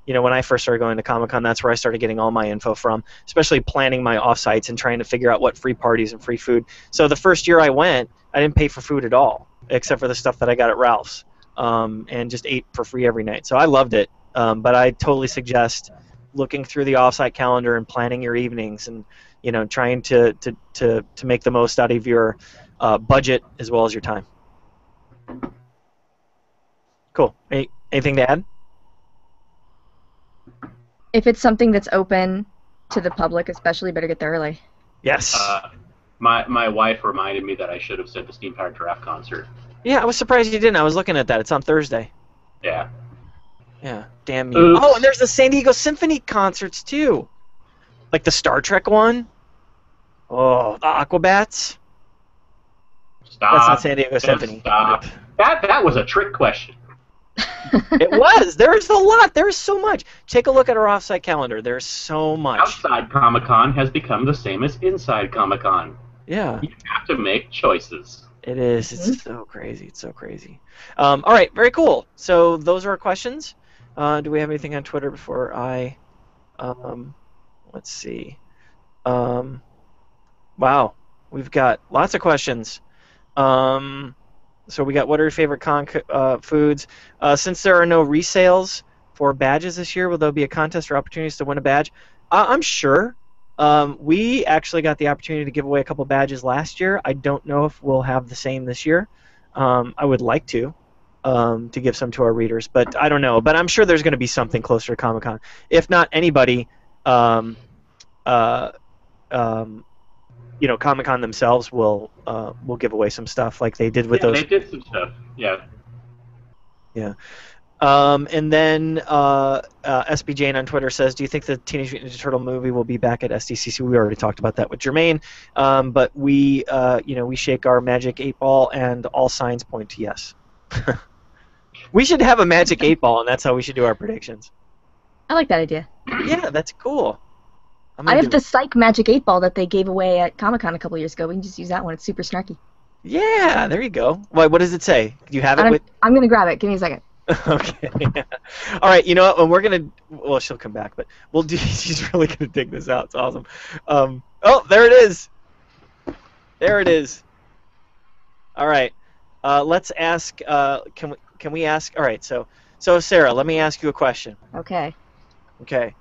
you know, when I first started going to Comic-Con, that's where I started getting all my info from, especially planning my offsites and trying to figure out what free parties and free food. So the first year I went, I didn't pay for food at all, except for the stuff that I got at Ralph's, and just ate for free every night. So I loved it, but I totally suggest looking through the offsite calendar and planning your evenings, and you know, trying to make the most out of your budget as well as your time. Cool. Anything to add? If it's something that's open to the public, especially, better get there early. Yes. My wife reminded me that I should have said the Steam Powered Giraffe concert. Yeah, I was surprised you didn't. I was looking at that. It's on Thursday. Yeah. Yeah, damn you. Oops. Oh, and there's the San Diego Symphony concerts, too. Like the Star Trek one. Oh, the Aquabats. Stop. That's not San Diego Just Symphony. Stop. That was a trick question. It was. There's a lot. There's so much. Take a look at our offsite calendar. There's so much. Outside Comic-Con has become the same as inside Comic-Con. Yeah, You have to make choices. it is. It's so crazy. It's so crazy. All right, very cool. So those are our questions. Do we have anything on Twitter before I... let's see. Wow, we've got lots of questions. So we got, what are your favorite foods? Since there are no resales for badges this year, will there be a contest or opportunities to win a badge? I'm sure. We actually got the opportunity to give away a couple badges last year. I don't know if we'll have the same this year. I would like to give some to our readers, but I don't know. But I'm sure there's going to be something closer to Comic-Con. If not, anybody, you know, Comic-Con themselves will give away some stuff like they did with those. They did some stuff. Yeah. Yeah. And then SB Jane on Twitter says, do you think the Teenage Mutant Ninja Turtle movie will be back at SDCC? We already talked about that with Germain. But we, you know, we shake our magic 8-ball and all signs point to yes. We should have a magic 8-ball, and that's how we should do our predictions. I like that idea. Yeah, that's cool. I have the Psych Magic 8-ball that they gave away at Comic-Con a couple years ago. We can just use that one. It's super snarky. Yeah, there you go. What does it say? Do you have it with... I'm going to grab it. Give me a second. Okay. All right, you know what? And we're going to... Well, she'll come back, but we'll do... She's really going to dig this out. It's awesome. Oh, there it is. There it is. All right. Let's ask... Can we ask... All right, so So, Sarah, let me ask you a question. Okay. Okay.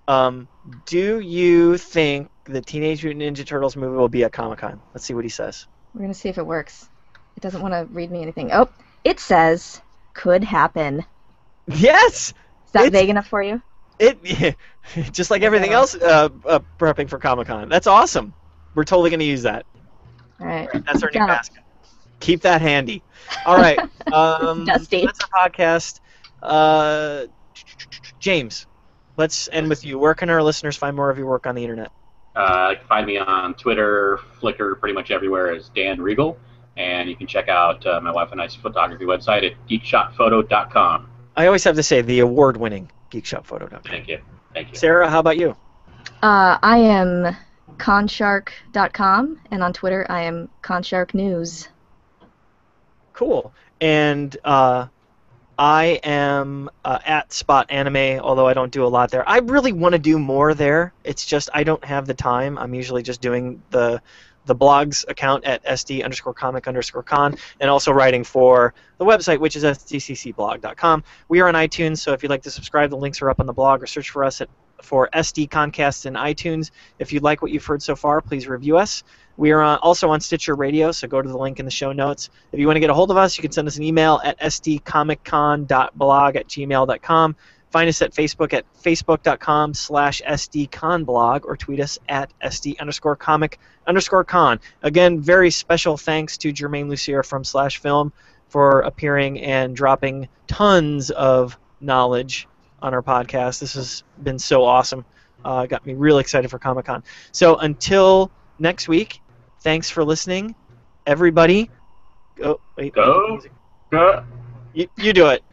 Do you think the Teenage Mutant Ninja Turtles movie will be at Comic-Con? Let's see what he says. We're going to see if it works. It doesn't want to read me anything. Oh, it says could happen. Yes! Is that It's- vague enough for you? It just like everything else prepping for Comic-Con. That's awesome. We're totally going to use that. All right. That's our new Yeah. basket. Keep that handy. All right. Dusty. That's our podcast. James, let's end with you. Where can our listeners find more of your work on the internet? Find me on Twitter, Flickr, pretty much everywhere as Dan Regal. And you can check out my wife and I's photography website at geekshotphoto.com. I always have to say the award-winning geekshotphoto.com. Thank you. Thank you. Sarah, how about you? I am conshark.com, and on Twitter I am consharknews. Cool. And I am at Spot Anime, although I don't do a lot there. I really want to do more there. It's just I don't have the time. I'm usually just doing the blogs account at SD_comic_con, and also writing for the website, which is sdccblog.com. We are on iTunes, so if you'd like to subscribe, the links are up on the blog, or search for us for SDConCast in iTunes. If you like what you've heard so far, please review us. We are also on Stitcher Radio, so go to the link in the show notes. If you want to get a hold of us, you can send us an email at sdcomiccon.blog@gmail.com. Find us at Facebook at facebook.com/sdconblog, or tweet us at sd_comic_con. Again, very special thanks to Germain Lussier from /film for appearing and dropping tons of knowledge on our podcast. This has been so awesome. Got me really excited for Comic-Con. So until next week, thanks for listening, everybody. Oh, wait, Go. you do it.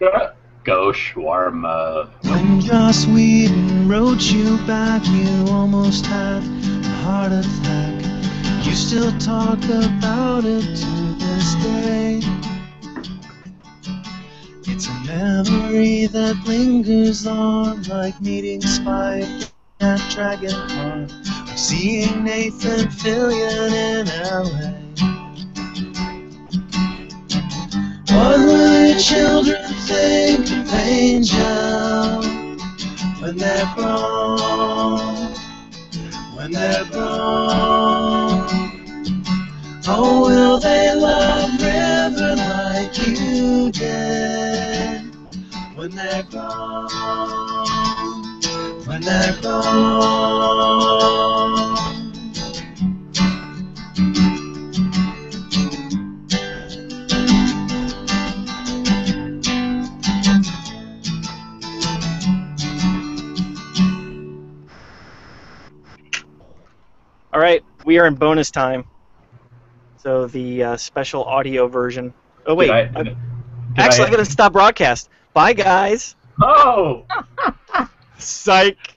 Go shawarma. When Joss Whedon wrote you back, you almost had a heart attack. You still talk about it to this day. It's a memory that lingers on, like meeting Spike at Dragonheart, or seeing Nathan Fillion in LA. What will your children think of Angel when they're grown? When they're grown, oh, will they love River like you did? When they're grown, when they're grown. All right, we are in bonus time. So the special audio version. Oh wait, actually, I'm gonna stop broadcast. Bye, guys. Oh! Psych.